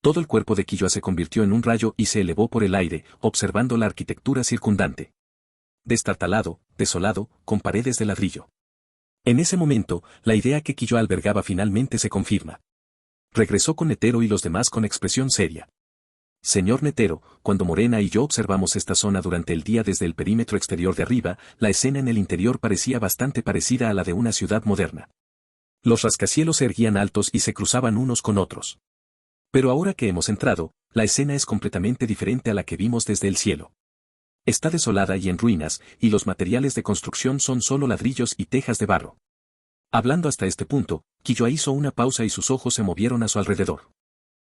Todo el cuerpo de Killua se convirtió en un rayo y se elevó por el aire, observando la arquitectura circundante. Destartalado, desolado, con paredes de ladrillo. En ese momento, la idea que Killua albergaba finalmente se confirma. Regresó con Netero y los demás con expresión seria. Señor Netero, cuando Morena y yo observamos esta zona durante el día desde el perímetro exterior de arriba, la escena en el interior parecía bastante parecida a la de una ciudad moderna. Los rascacielos se erguían altos y se cruzaban unos con otros. Pero ahora que hemos entrado, la escena es completamente diferente a la que vimos desde el cielo. Está desolada y en ruinas, y los materiales de construcción son solo ladrillos y tejas de barro. Hablando hasta este punto, Killua hizo una pausa y sus ojos se movieron a su alrededor.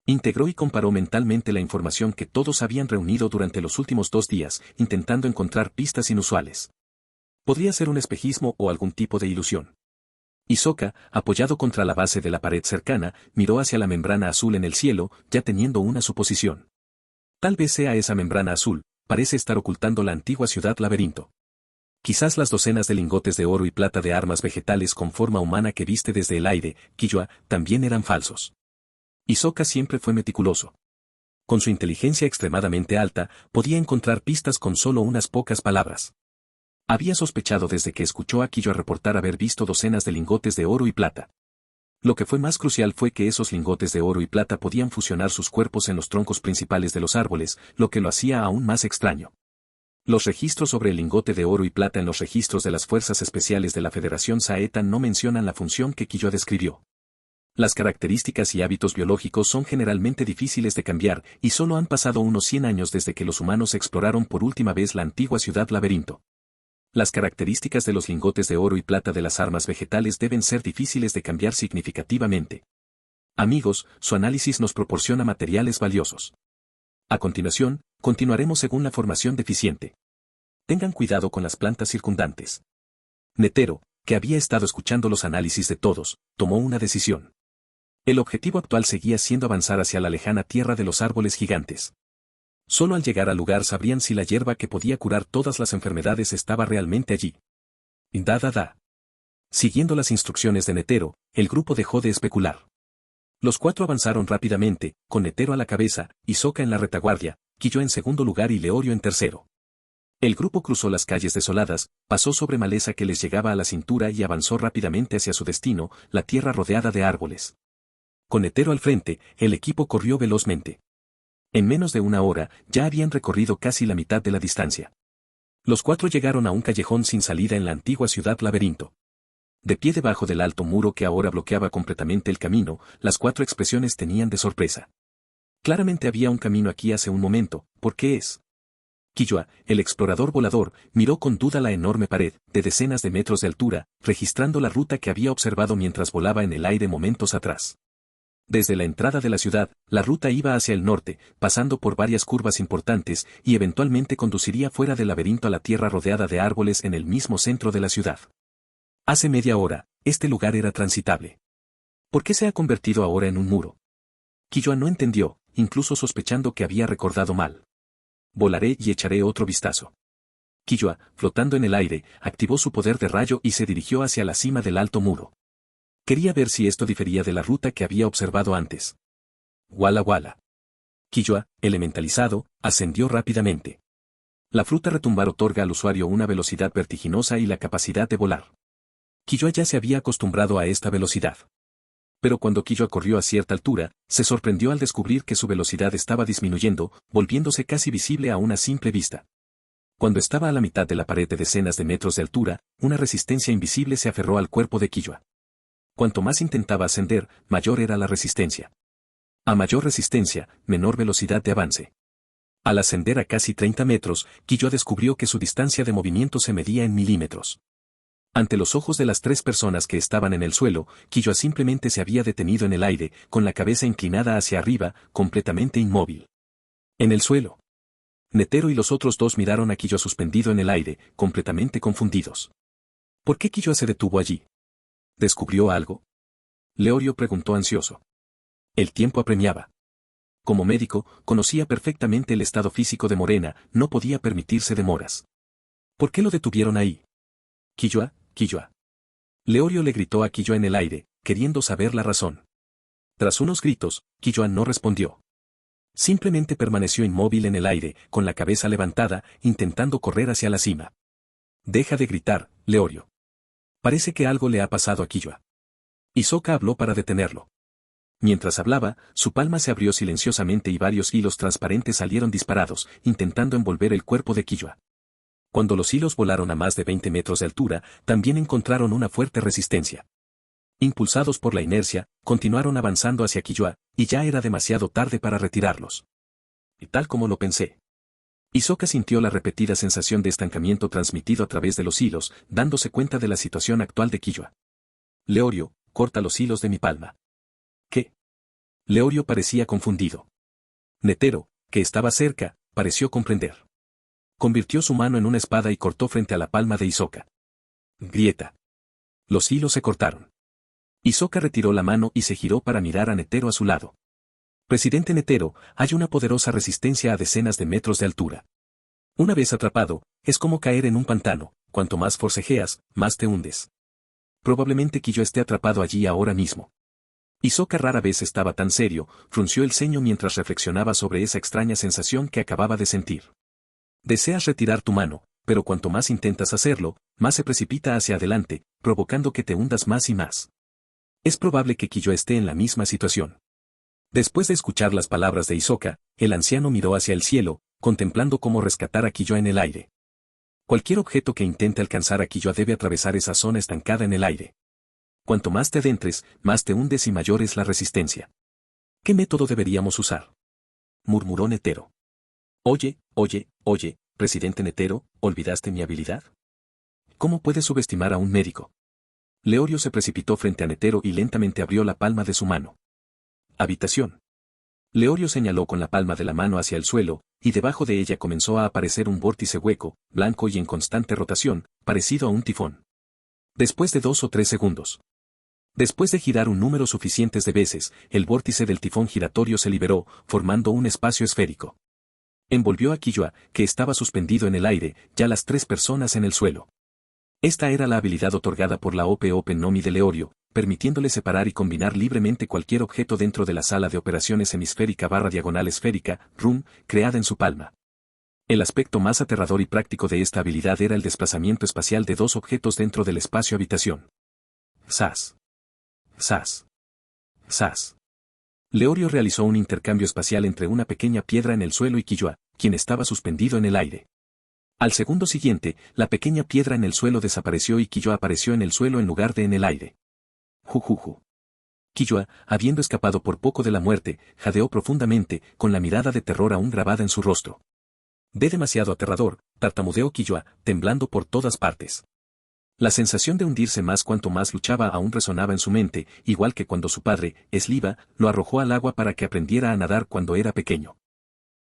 Integró y comparó mentalmente la información que todos habían reunido durante los últimos 2 días, intentando encontrar pistas inusuales. Podría ser un espejismo o algún tipo de ilusión. Hisoka, apoyado contra la base de la pared cercana, miró hacia la membrana azul en el cielo, ya teniendo una suposición. Tal vez sea esa membrana azul, parece estar ocultando la antigua ciudad laberinto. Quizás las docenas de lingotes de oro y plata de armas vegetales con forma humana que viste desde el aire, Killua, también eran falsos. Hisoka siempre fue meticuloso. Con su inteligencia extremadamente alta, podía encontrar pistas con solo unas pocas palabras. Había sospechado desde que escuchó a Killua reportar haber visto docenas de lingotes de oro y plata. Lo que fue más crucial fue que esos lingotes de oro y plata podían fusionar sus cuerpos en los troncos principales de los árboles, lo que lo hacía aún más extraño. Los registros sobre el lingote de oro y plata en los registros de las Fuerzas Especiales de la Federación Saeta no mencionan la función que Killua describió. Las características y hábitos biológicos son generalmente difíciles de cambiar y solo han pasado unos 100 años desde que los humanos exploraron por última vez la antigua ciudad laberinto. Las características de los lingotes de oro y plata de las armas vegetales deben ser difíciles de cambiar significativamente. Amigos, su análisis nos proporciona materiales valiosos. A continuación, continuaremos según la formación deficiente. Tengan cuidado con las plantas circundantes. Netero, que había estado escuchando los análisis de todos, tomó una decisión. El objetivo actual seguía siendo avanzar hacia la lejana tierra de los árboles gigantes. Solo al llegar al lugar sabrían si la hierba que podía curar todas las enfermedades estaba realmente allí. Siguiendo las instrucciones de Netero, el grupo dejó de especular. Los cuatro avanzaron rápidamente, con Netero a la cabeza, Hisoka en la retaguardia, Killua en segundo lugar y Leorio en tercero. El grupo cruzó las calles desoladas, pasó sobre maleza que les llegaba a la cintura y avanzó rápidamente hacia su destino, la tierra rodeada de árboles. Con Netero al frente, el equipo corrió velozmente. En menos de una hora, ya habían recorrido casi la mitad de la distancia. Los cuatro llegaron a un callejón sin salida en la antigua ciudad laberinto. De pie debajo del alto muro que ahora bloqueaba completamente el camino, las cuatro expresiones tenían de sorpresa. Claramente había un camino aquí hace un momento, ¿por qué es? Killua, el explorador volador, miró con duda la enorme pared, de decenas de metros de altura, registrando la ruta que había observado mientras volaba en el aire momentos atrás. Desde la entrada de la ciudad, la ruta iba hacia el norte, pasando por varias curvas importantes, y eventualmente conduciría fuera del laberinto a la tierra rodeada de árboles en el mismo centro de la ciudad. Hace media hora, este lugar era transitable. ¿Por qué se ha convertido ahora en un muro? Killua no entendió, incluso sospechando que había recordado mal. Volaré y echaré otro vistazo. Killua, flotando en el aire, activó su poder de rayo y se dirigió hacia la cima del alto muro. Quería ver si esto difería de la ruta que había observado antes. Wala wala. Killua, elementalizado, ascendió rápidamente. La fruta retumbar otorga al usuario una velocidad vertiginosa y la capacidad de volar. Killua ya se había acostumbrado a esta velocidad. Pero cuando Killua corrió a cierta altura, se sorprendió al descubrir que su velocidad estaba disminuyendo, volviéndose casi visible a una simple vista. Cuando estaba a la mitad de la pared de decenas de metros de altura, una resistencia invisible se aferró al cuerpo de Killua. Cuanto más intentaba ascender, mayor era la resistencia. A mayor resistencia, menor velocidad de avance. Al ascender a casi 30 metros, Killua descubrió que su distancia de movimiento se medía en milímetros. Ante los ojos de las tres personas que estaban en el suelo, Killua simplemente se había detenido en el aire, con la cabeza inclinada hacia arriba, completamente inmóvil. En el suelo. Netero y los otros dos miraron a Killua suspendido en el aire, completamente confundidos. ¿Por qué Killua se detuvo allí? ¿Descubrió algo? Leorio preguntó ansioso. El tiempo apremiaba. Como médico, conocía perfectamente el estado físico de Morena, no podía permitirse demoras. ¿Por qué lo detuvieron ahí? Killua, Killua. Leorio le gritó a Killua en el aire, queriendo saber la razón. Tras unos gritos, Killua no respondió. Simplemente permaneció inmóvil en el aire, con la cabeza levantada, intentando correr hacia la cima. Deja de gritar, Leorio. Parece que algo le ha pasado a Killua. Hisoka habló para detenerlo. Mientras hablaba, su palma se abrió silenciosamente y varios hilos transparentes salieron disparados, intentando envolver el cuerpo de Killua. Cuando los hilos volaron a más de 20 metros de altura, también encontraron una fuerte resistencia. Impulsados por la inercia, continuaron avanzando hacia Killua, y ya era demasiado tarde para retirarlos. Y tal como lo pensé. Hisoka sintió la repetida sensación de estancamiento transmitido a través de los hilos, dándose cuenta de la situación actual de Killua. Leorio, corta los hilos de mi palma. ¿Qué? Leorio parecía confundido. Netero, que estaba cerca, pareció comprender. Convirtió su mano en una espada y cortó frente a la palma de Hisoka. Grieta. Los hilos se cortaron. Hisoka retiró la mano y se giró para mirar a Netero a su lado. Presidente Netero, hay una poderosa resistencia a decenas de metros de altura. Una vez atrapado, es como caer en un pantano, cuanto más forcejeas, más te hundes. Probablemente Killua esté atrapado allí ahora mismo. Hisoka rara vez estaba tan serio, frunció el ceño mientras reflexionaba sobre esa extraña sensación que acababa de sentir. Deseas retirar tu mano, pero cuanto más intentas hacerlo, más se precipita hacia adelante, provocando que te hundas más y más. Es probable que Killua esté en la misma situación. Después de escuchar las palabras de Hisoka, el anciano miró hacia el cielo, contemplando cómo rescatar a Killua en el aire. Cualquier objeto que intente alcanzar a Killua debe atravesar esa zona estancada en el aire. Cuanto más te adentres, más te hundes y mayor es la resistencia. ¿Qué método deberíamos usar?, murmuró Netero. Oye, presidente Netero, ¿olvidaste mi habilidad? ¿Cómo puedes subestimar a un médico? Leorio se precipitó frente a Netero y lentamente abrió la palma de su mano. Habitación. Leorio señaló con la palma de la mano hacia el suelo, y debajo de ella comenzó a aparecer un vórtice hueco, blanco y en constante rotación, parecido a un tifón. Después de 2 o 3 segundos. Después de girar un número suficientes de veces, el vórtice del tifón giratorio se liberó, formando un espacio esférico. Envolvió a Killua, que estaba suspendido en el aire, ya las 3 personas en el suelo. Esta era la habilidad otorgada por la Open Nomi de Leorio, permitiéndole separar y combinar libremente cualquier objeto dentro de la sala de operaciones hemisférica/diagonal esférica, RUM, creada en su palma. El aspecto más aterrador y práctico de esta habilidad era el desplazamiento espacial de 2 objetos dentro del espacio-habitación. ¡Zas! ¡Zas! ¡Zas! Leorio realizó un intercambio espacial entre una pequeña piedra en el suelo y Killua, quien estaba suspendido en el aire. Al segundo siguiente, la pequeña piedra en el suelo desapareció y Killua apareció en el suelo en lugar de en el aire. Jujuju. Killua, habiendo escapado por poco de la muerte, jadeó profundamente, con la mirada de terror aún grabada en su rostro. «De demasiado aterrador», tartamudeó Killua, temblando por todas partes. La sensación de hundirse más cuanto más luchaba aún resonaba en su mente, igual que cuando su padre, Sliva, lo arrojó al agua para que aprendiera a nadar cuando era pequeño.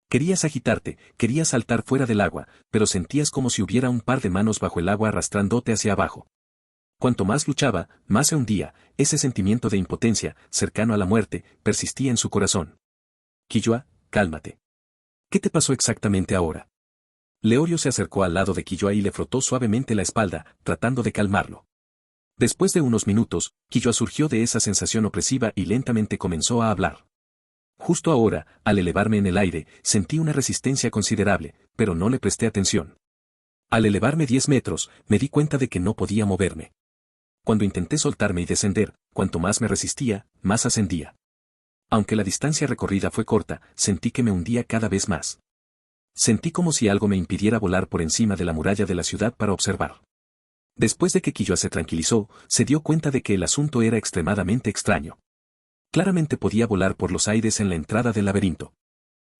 Querías agitarte, querías saltar fuera del agua, pero sentías como si hubiera un par de manos bajo el agua arrastrándote hacia abajo. Cuanto más luchaba, más se hundía, ese sentimiento de impotencia, cercano a la muerte, persistía en su corazón. Killua, cálmate. ¿Qué te pasó exactamente ahora? Leorio se acercó al lado de Killua y le frotó suavemente la espalda, tratando de calmarlo. Después de unos minutos, Killua surgió de esa sensación opresiva y lentamente comenzó a hablar. Justo ahora, al elevarme en el aire, sentí una resistencia considerable, pero no le presté atención. Al elevarme 10 metros, me di cuenta de que no podía moverme. Cuando intenté soltarme y descender, cuanto más me resistía, más ascendía. Aunque la distancia recorrida fue corta, sentí que me hundía cada vez más. Sentí como si algo me impidiera volar por encima de la muralla de la ciudad para observar. Después de que Killua se tranquilizó, se dio cuenta de que el asunto era extremadamente extraño. Claramente podía volar por los aires en la entrada del laberinto.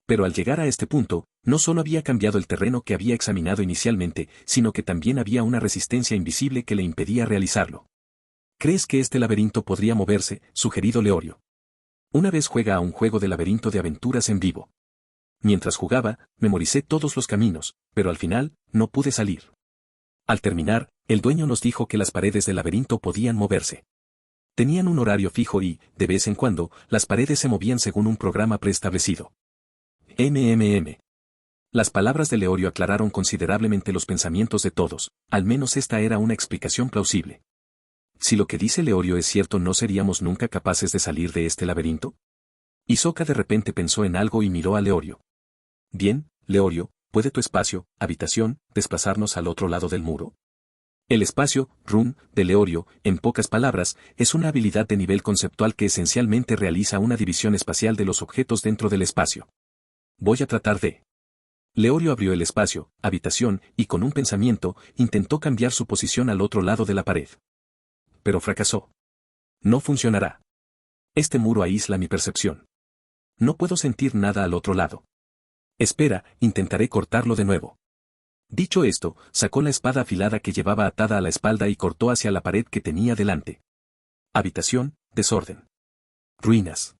Pero al llegar a este punto, no solo había cambiado el terreno que había examinado inicialmente, sino que también había una resistencia invisible que le impedía realizarlo. ¿Crees que este laberinto podría moverse?, sugerido Leorio. Una vez juega a un juego de laberinto de aventuras en vivo. Mientras jugaba, memoricé todos los caminos, pero al final, no pude salir. Al terminar, el dueño nos dijo que las paredes del laberinto podían moverse. Tenían un horario fijo y, de vez en cuando, las paredes se movían según un programa preestablecido. Las palabras de Leorio aclararon considerablemente los pensamientos de todos, al menos esta era una explicación plausible. Si lo que dice Leorio es cierto, ¿no seríamos nunca capaces de salir de este laberinto? Hisoka de repente pensó en algo y miró a Leorio. Bien, Leorio, ¿puede tu espacio, habitación, desplazarnos al otro lado del muro? El espacio, RUM, de Leorio, en pocas palabras, es una habilidad de nivel conceptual que esencialmente realiza una división espacial de los objetos dentro del espacio. Voy a tratar de... Leorio abrió el espacio, habitación, y con un pensamiento, intentó cambiar su posición al otro lado de la pared. Pero fracasó. No funcionará. Este muro aísla mi percepción. No puedo sentir nada al otro lado. Espera, intentaré cortarlo de nuevo. Dicho esto, sacó la espada afilada que llevaba atada a la espalda y cortó hacia la pared que tenía delante. Habitación, desorden. Ruinas.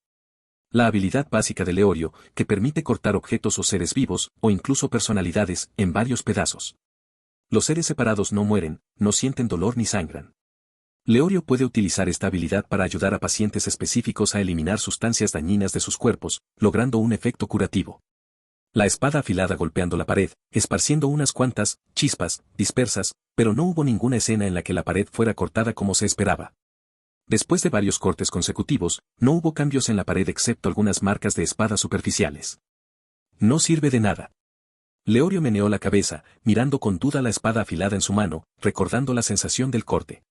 La habilidad básica de Leorio, que permite cortar objetos o seres vivos, o incluso personalidades, en varios pedazos. Los seres separados no mueren, no sienten dolor ni sangran. Leorio puede utilizar esta habilidad para ayudar a pacientes específicos a eliminar sustancias dañinas de sus cuerpos, logrando un efecto curativo. La espada afilada golpeando la pared, esparciendo unas cuantas chispas dispersas, pero no hubo ninguna escena en la que la pared fuera cortada como se esperaba. Después de varios cortes consecutivos, no hubo cambios en la pared excepto algunas marcas de espada superficiales. No sirve de nada. Leorio meneó la cabeza, mirando con duda la espada afilada en su mano, recordando la sensación del corte.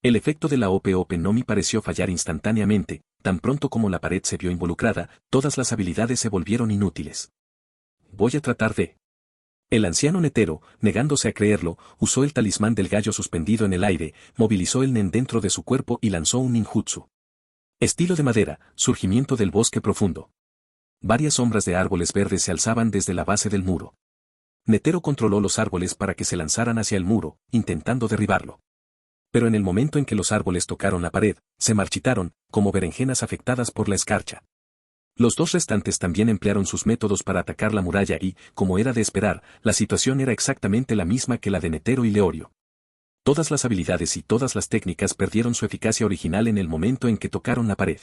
El efecto de la Open Nomi pareció fallar instantáneamente, tan pronto como la pared se vio involucrada, todas las habilidades se volvieron inútiles. Voy a tratar de... El anciano Netero, negándose a creerlo, usó el talismán del gallo suspendido en el aire, movilizó el nen dentro de su cuerpo y lanzó un ninjutsu. Estilo de madera, surgimiento del bosque profundo. Varias sombras de árboles verdes se alzaban desde la base del muro. Netero controló los árboles para que se lanzaran hacia el muro, intentando derribarlo. Pero en el momento en que los árboles tocaron la pared, se marchitaron, como berenjenas afectadas por la escarcha. Los dos restantes también emplearon sus métodos para atacar la muralla y, como era de esperar, la situación era exactamente la misma que la de Netero y Leorio. Todas las habilidades y todas las técnicas perdieron su eficacia original en el momento en que tocaron la pared.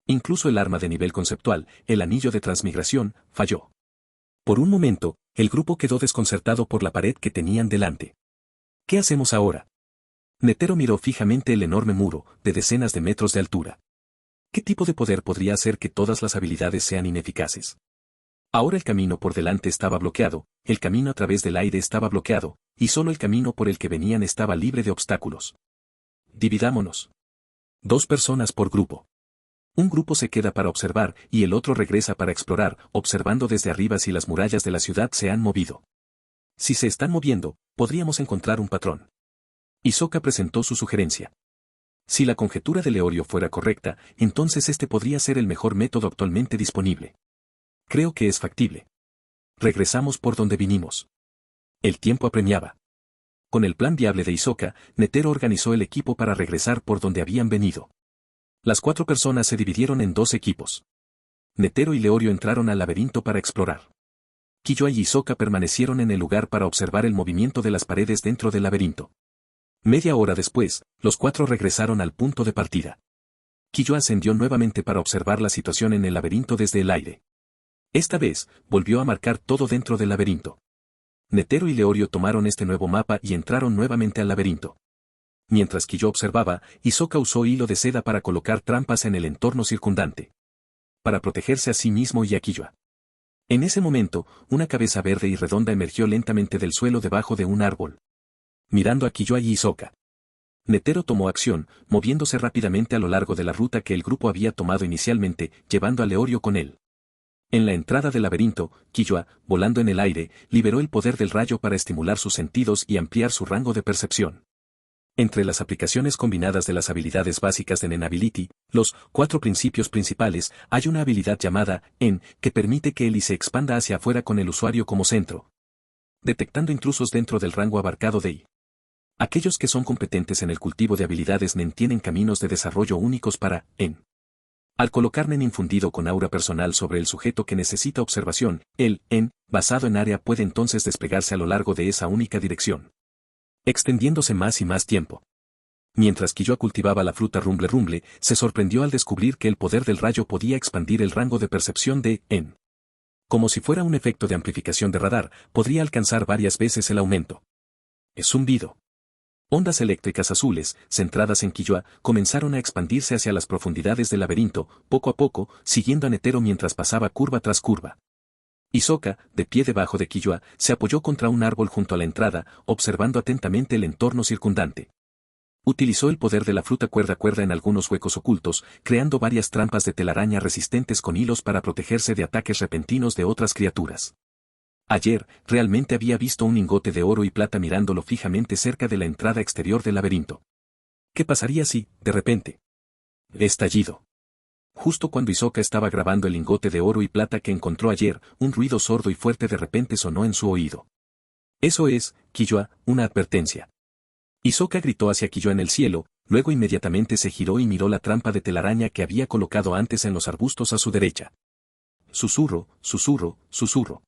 Incluso el arma de nivel conceptual, el anillo de transmigración, falló. Por un momento, el grupo quedó desconcertado por la pared que tenían delante. ¿Qué hacemos ahora? Netero miró fijamente el enorme muro, de decenas de metros de altura. ¿Qué tipo de poder podría hacer que todas las habilidades sean ineficaces? Ahora el camino por delante estaba bloqueado, el camino a través del aire estaba bloqueado, y solo el camino por el que venían estaba libre de obstáculos. Dividámonos. 2 personas por grupo. Un grupo se queda para observar y el otro regresa para explorar, observando desde arriba si las murallas de la ciudad se han movido. Si se están moviendo, podríamos encontrar un patrón. Hisoka presentó su sugerencia. Si la conjetura de Leorio fuera correcta, entonces este podría ser el mejor método actualmente disponible. Creo que es factible. Regresamos por donde vinimos. El tiempo apremiaba. Con el plan viable de Hisoka, Netero organizó el equipo para regresar por donde habían venido. Las 4 personas se dividieron en 2 equipos. Netero y Leorio entraron al laberinto para explorar. Killua y Hisoka permanecieron en el lugar para observar el movimiento de las paredes dentro del laberinto. Media hora después, los 4 regresaron al punto de partida. Killua ascendió nuevamente para observar la situación en el laberinto desde el aire. Esta vez, volvió a marcar todo dentro del laberinto. Netero y Leorio tomaron este nuevo mapa y entraron nuevamente al laberinto. Mientras Killua observaba, Hisoka usó hilo de seda para colocar trampas en el entorno circundante. Para protegerse a sí mismo y a Killua. En ese momento, una cabeza verde y redonda emergió lentamente del suelo debajo de un árbol. Mirando a Killua y Hisoka. Netero tomó acción, moviéndose rápidamente a lo largo de la ruta que el grupo había tomado inicialmente, llevando a Leorio con él. En la entrada del laberinto, Killua, volando en el aire, liberó el poder del rayo para estimular sus sentidos y ampliar su rango de percepción. Entre las aplicaciones combinadas de las habilidades básicas de Nenability, los 4 principios principales, hay una habilidad llamada En, que permite que el I se expanda hacia afuera con el usuario como centro, detectando intrusos dentro del rango abarcado de I. Aquellos que son competentes en el cultivo de habilidades Nen tienen caminos de desarrollo únicos para En. Al colocar Nen infundido con aura personal sobre el sujeto que necesita observación, el En, basado en área puede entonces desplegarse a lo largo de esa única dirección, extendiéndose más y más tiempo. Mientras Killua cultivaba la fruta Rumble Rumble, se sorprendió al descubrir que el poder del rayo podía expandir el rango de percepción de En. Como si fuera un efecto de amplificación de radar, podría alcanzar varias veces el aumento. Es zumbido. Ondas eléctricas azules, centradas en Killua, comenzaron a expandirse hacia las profundidades del laberinto, poco a poco, siguiendo a Netero mientras pasaba curva tras curva. Hisoka, de pie debajo de Killua, se apoyó contra un árbol junto a la entrada, observando atentamente el entorno circundante. Utilizó el poder de la fruta cuerda en algunos huecos ocultos, creando varias trampas de telaraña resistentes con hilos para protegerse de ataques repentinos de otras criaturas. Ayer, realmente había visto un lingote de oro y plata mirándolo fijamente cerca de la entrada exterior del laberinto. ¿Qué pasaría si, de repente? Estallido. Justo cuando Hisoka estaba grabando el lingote de oro y plata que encontró ayer, un ruido sordo y fuerte de repente sonó en su oído. Eso es, Killua, una advertencia. Hisoka gritó hacia Killua en el cielo, luego inmediatamente se giró y miró la trampa de telaraña que había colocado antes en los arbustos a su derecha. Susurro, susurro, susurro.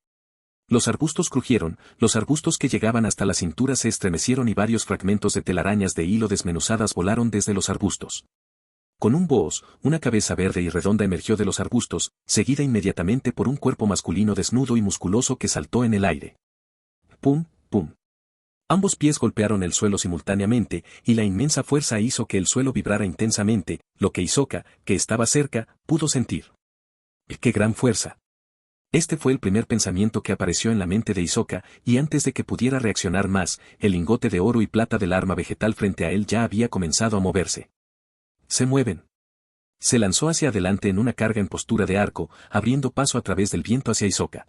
Los arbustos crujieron, los arbustos que llegaban hasta la cintura se estremecieron y varios fragmentos de telarañas de hilo desmenuzadas volaron desde los arbustos. Con un boos, una cabeza verde y redonda emergió de los arbustos, seguida inmediatamente por un cuerpo masculino desnudo y musculoso que saltó en el aire. Pum, pum. Ambos pies golpearon el suelo simultáneamente, y la inmensa fuerza hizo que el suelo vibrara intensamente, lo que Hisoka, que estaba cerca, pudo sentir. ¡Qué gran fuerza! Este fue el primer pensamiento que apareció en la mente de Hisoka, y antes de que pudiera reaccionar más, el lingote de oro y plata del arma vegetal frente a él ya había comenzado a moverse. Se mueven. Se lanzó hacia adelante en una carga en postura de arco, abriendo paso a través del viento hacia Hisoka.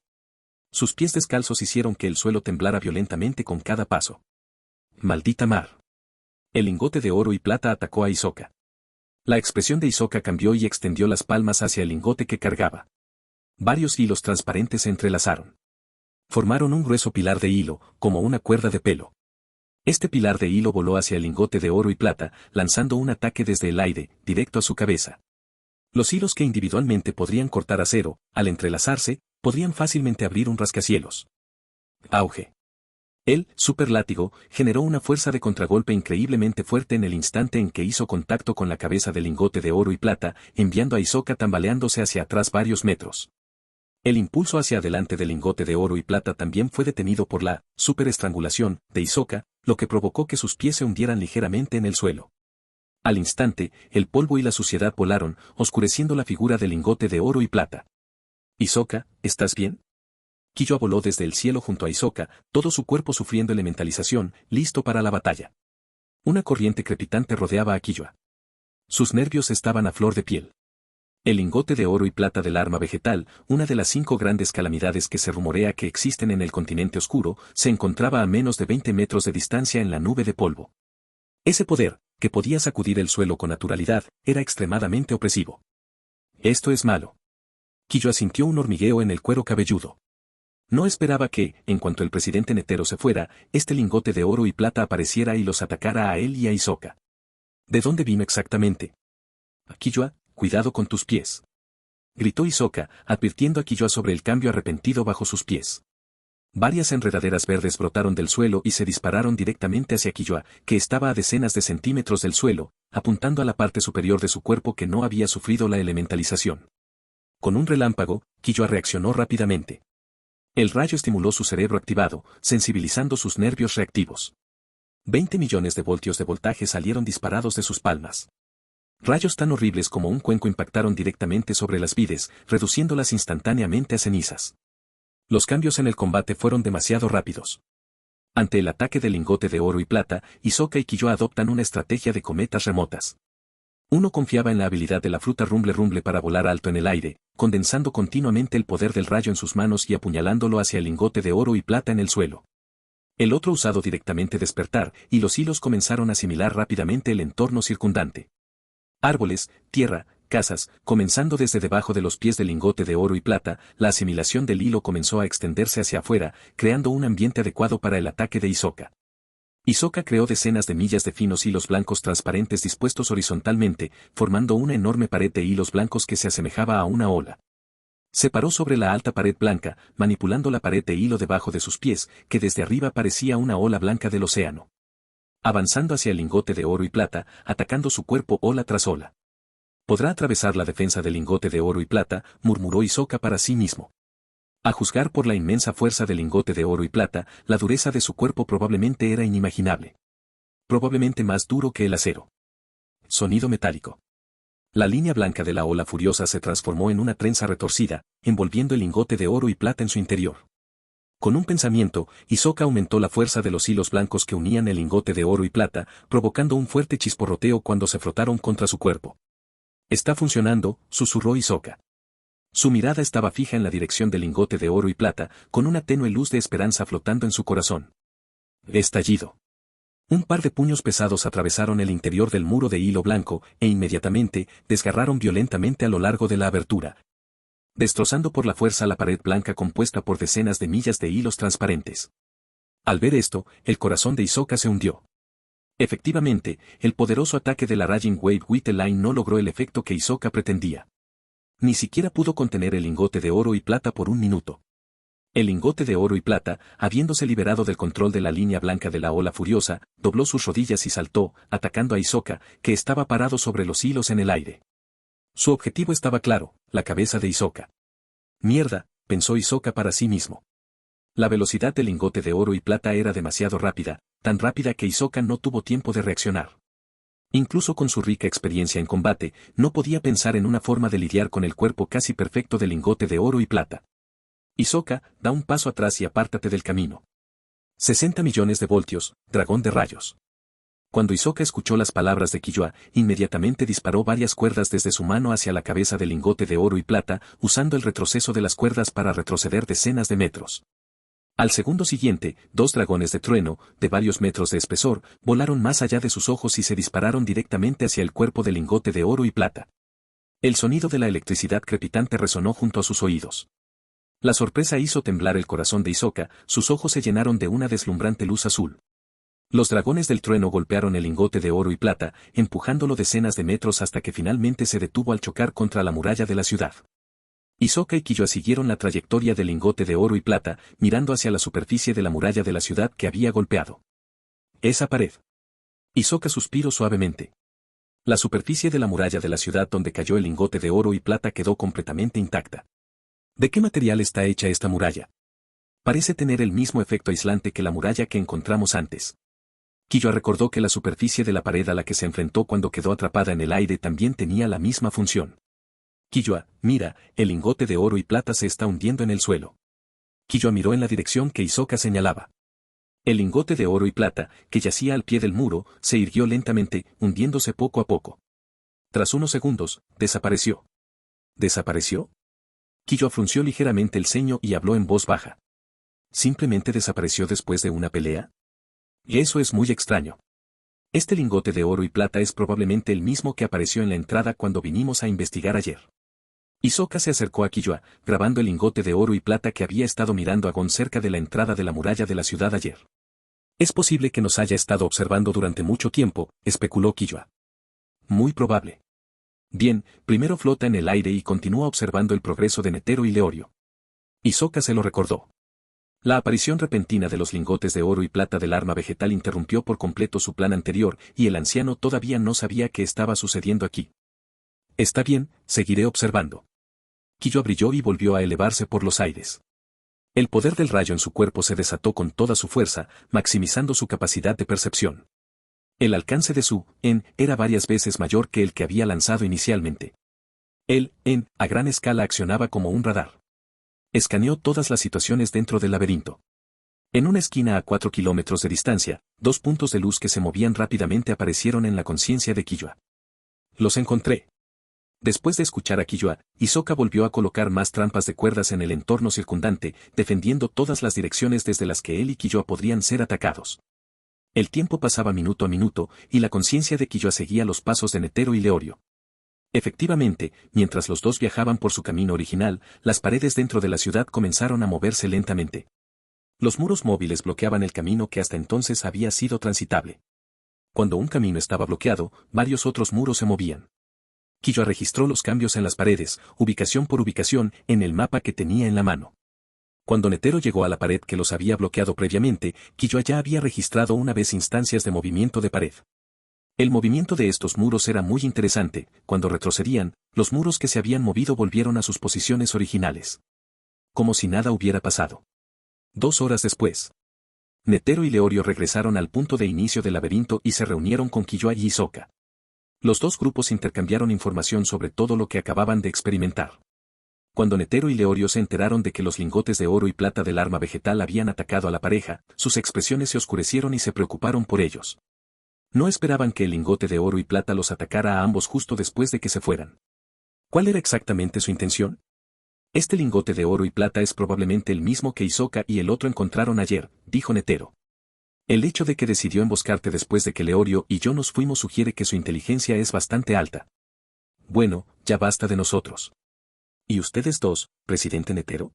Sus pies descalzos hicieron que el suelo temblara violentamente con cada paso. ¡Maldita mar! El lingote de oro y plata atacó a Hisoka. La expresión de Hisoka cambió y extendió las palmas hacia el lingote que cargaba. Varios hilos transparentes se entrelazaron. Formaron un grueso pilar de hilo, como una cuerda de pelo. Este pilar de hilo voló hacia el lingote de oro y plata, lanzando un ataque desde el aire, directo a su cabeza. Los hilos que individualmente podrían cortar acero, al entrelazarse, podrían fácilmente abrir un rascacielos. Auge. El super látigo generó una fuerza de contragolpe increíblemente fuerte en el instante en que hizo contacto con la cabeza del lingote de oro y plata, enviando a Hisoka tambaleándose hacia atrás varios metros. El impulso hacia adelante del lingote de oro y plata también fue detenido por la superestrangulación de Hisoka, lo que provocó que sus pies se hundieran ligeramente en el suelo. Al instante, el polvo y la suciedad volaron, oscureciendo la figura del lingote de oro y plata. Hisoka, ¿estás bien? Killua voló desde el cielo junto a Hisoka, todo su cuerpo sufriendo elementalización, listo para la batalla. Una corriente crepitante rodeaba a Killua. Sus nervios estaban a flor de piel. El lingote de oro y plata del arma vegetal, una de las 5 grandes calamidades que se rumorea que existen en el continente oscuro, se encontraba a menos de 20 metros de distancia en la nube de polvo. Ese poder, que podía sacudir el suelo con naturalidad, era extremadamente opresivo. Esto es malo. Killua sintió un hormigueo en el cuero cabelludo. No esperaba que, en cuanto el presidente Netero se fuera, este lingote de oro y plata apareciera y los atacara a él y a Hisoka. ¿De dónde vino exactamente? Killua, cuidado con tus pies. Gritó Hisoka, advirtiendo a Killua sobre el cambio arrepentido bajo sus pies. Varias enredaderas verdes brotaron del suelo y se dispararon directamente hacia Killua, que estaba a decenas de centímetros del suelo, apuntando a la parte superior de su cuerpo que no había sufrido la elementalización. Con un relámpago, Killua reaccionó rápidamente. El rayo estimuló su cerebro activado, sensibilizando sus nervios reactivos. 20 millones de voltios de voltaje salieron disparados de sus palmas. Rayos tan horribles como un cuenco impactaron directamente sobre las vides, reduciéndolas instantáneamente a cenizas. Los cambios en el combate fueron demasiado rápidos. Ante el ataque del lingote de oro y plata, Hisoka y Killua adoptan una estrategia de cometas remotas. Uno confiaba en la habilidad de la fruta Rumble Rumble para volar alto en el aire, condensando continuamente el poder del rayo en sus manos y apuñalándolo hacia el lingote de oro y plata en el suelo. El otro usado directamente despertar, y los hilos comenzaron a asimilar rápidamente el entorno circundante. Árboles, tierra, casas, comenzando desde debajo de los pies del lingote de oro y plata, la asimilación del hilo comenzó a extenderse hacia afuera, creando un ambiente adecuado para el ataque de Hisoka. Hisoka creó decenas de millas de finos hilos blancos transparentes dispuestos horizontalmente, formando una enorme pared de hilos blancos que se asemejaba a una ola. Se paró sobre la alta pared blanca, manipulando la pared de hilo debajo de sus pies, que desde arriba parecía una ola blanca del océano. Avanzando hacia el lingote de oro y plata, atacando su cuerpo ola tras ola. ¿Podrá atravesar la defensa del lingote de oro y plata?, murmuró Hisoka para sí mismo. A juzgar por la inmensa fuerza del lingote de oro y plata, la dureza de su cuerpo probablemente era inimaginable. Probablemente más duro que el acero. Sonido metálico. La línea blanca de la ola furiosa se transformó en una trenza retorcida, envolviendo el lingote de oro y plata en su interior. Con un pensamiento, Hisoka aumentó la fuerza de los hilos blancos que unían el lingote de oro y plata, provocando un fuerte chisporroteo cuando se frotaron contra su cuerpo. «Está funcionando», susurró Hisoka. Su mirada estaba fija en la dirección del lingote de oro y plata, con una tenue luz de esperanza flotando en su corazón. Estallido. Un par de puños pesados atravesaron el interior del muro de hilo blanco, e inmediatamente, desgarraron violentamente a lo largo de la abertura, destrozando por la fuerza la pared blanca compuesta por decenas de millas de hilos transparentes. Al ver esto, el corazón de Hisoka se hundió. Efectivamente, el poderoso ataque de la Raging Wave White Line no logró el efecto que Hisoka pretendía. Ni siquiera pudo contener el lingote de oro y plata por un minuto. El lingote de oro y plata, habiéndose liberado del control de la línea blanca de la ola furiosa, dobló sus rodillas y saltó, atacando a Hisoka, que estaba parado sobre los hilos en el aire. Su objetivo estaba claro, la cabeza de Hisoka. Mierda, pensó Hisoka para sí mismo. La velocidad del lingote de oro y plata era demasiado rápida, tan rápida que Hisoka no tuvo tiempo de reaccionar. Incluso con su rica experiencia en combate, no podía pensar en una forma de lidiar con el cuerpo casi perfecto del lingote de oro y plata. Hisoka, da un paso atrás y apártate del camino. 60 millones de voltios, dragón de rayos. Cuando Hisoka escuchó las palabras de Killua, inmediatamente disparó varias cuerdas desde su mano hacia la cabeza del lingote de oro y plata, usando el retroceso de las cuerdas para retroceder decenas de metros. Al segundo siguiente, dos dragones de trueno, de varios metros de espesor, volaron más allá de sus ojos y se dispararon directamente hacia el cuerpo del lingote de oro y plata. El sonido de la electricidad crepitante resonó junto a sus oídos. La sorpresa hizo temblar el corazón de Hisoka, sus ojos se llenaron de una deslumbrante luz azul. Los dragones del trueno golpearon el lingote de oro y plata, empujándolo decenas de metros hasta que finalmente se detuvo al chocar contra la muralla de la ciudad. Hisoka y Killua siguieron la trayectoria del lingote de oro y plata, mirando hacia la superficie de la muralla de la ciudad que había golpeado. Esa pared. Hisoka suspiró suavemente. La superficie de la muralla de la ciudad donde cayó el lingote de oro y plata quedó completamente intacta. ¿De qué material está hecha esta muralla? Parece tener el mismo efecto aislante que la muralla que encontramos antes. Killua recordó que la superficie de la pared a la que se enfrentó cuando quedó atrapada en el aire también tenía la misma función. Killua, mira, el lingote de oro y plata se está hundiendo en el suelo. Killua miró en la dirección que Hisoka señalaba. El lingote de oro y plata, que yacía al pie del muro, se irguió lentamente, hundiéndose poco a poco. Tras unos segundos, desapareció. ¿Desapareció? Killua frunció ligeramente el ceño y habló en voz baja. ¿Simplemente desapareció después de una pelea? Y eso es muy extraño. Este lingote de oro y plata es probablemente el mismo que apareció en la entrada cuando vinimos a investigar ayer. Hisoka se acercó a Killua, grabando el lingote de oro y plata que había estado mirando a Gon cerca de la entrada de la muralla de la ciudad ayer. Es posible que nos haya estado observando durante mucho tiempo, especuló Killua. Muy probable. Bien, primero flota en el aire y continúa observando el progreso de Netero y Leorio. Hisoka se lo recordó. La aparición repentina de los lingotes de oro y plata del arma vegetal interrumpió por completo su plan anterior, y el anciano todavía no sabía qué estaba sucediendo aquí. Está bien, seguiré observando. Killua brilló y volvió a elevarse por los aires. El poder del rayo en su cuerpo se desató con toda su fuerza, maximizando su capacidad de percepción. El alcance de su era varias veces mayor que el que había lanzado inicialmente. El a gran escala accionaba como un radar. Escaneó todas las situaciones dentro del laberinto. En una esquina a 4 kilómetros de distancia, dos puntos de luz que se movían rápidamente aparecieron en la conciencia de Killua. Los encontré. Después de escuchar a Killua, Hisoka volvió a colocar más trampas de cuerdas en el entorno circundante, defendiendo todas las direcciones desde las que él y Killua podrían ser atacados. El tiempo pasaba minuto a minuto, y la conciencia de Killua seguía los pasos de Netero y Leorio. Efectivamente, mientras los dos viajaban por su camino original, las paredes dentro de la ciudad comenzaron a moverse lentamente. Los muros móviles bloqueaban el camino que hasta entonces había sido transitable. Cuando un camino estaba bloqueado, varios otros muros se movían. Killua registró los cambios en las paredes, ubicación por ubicación, en el mapa que tenía en la mano. Cuando Netero llegó a la pared que los había bloqueado previamente, Killua ya había registrado una vez instancias de movimiento de pared. El movimiento de estos muros era muy interesante. Cuando retrocedían, los muros que se habían movido volvieron a sus posiciones originales. Como si nada hubiera pasado. 2 horas después, Netero y Leorio regresaron al punto de inicio del laberinto y se reunieron con Killua y Hisoka. Los dos grupos intercambiaron información sobre todo lo que acababan de experimentar. Cuando Netero y Leorio se enteraron de que los lingotes de oro y plata del arma vegetal habían atacado a la pareja, sus expresiones se oscurecieron y se preocuparon por ellos. No esperaban que el lingote de oro y plata los atacara a ambos justo después de que se fueran. ¿Cuál era exactamente su intención? Este lingote de oro y plata es probablemente el mismo que Hisoka y el otro encontraron ayer, dijo Netero. El hecho de que decidió emboscarte después de que Leorio y yo nos fuimos sugiere que su inteligencia es bastante alta. Bueno, ya basta de nosotros. ¿Y ustedes dos, presidente Netero?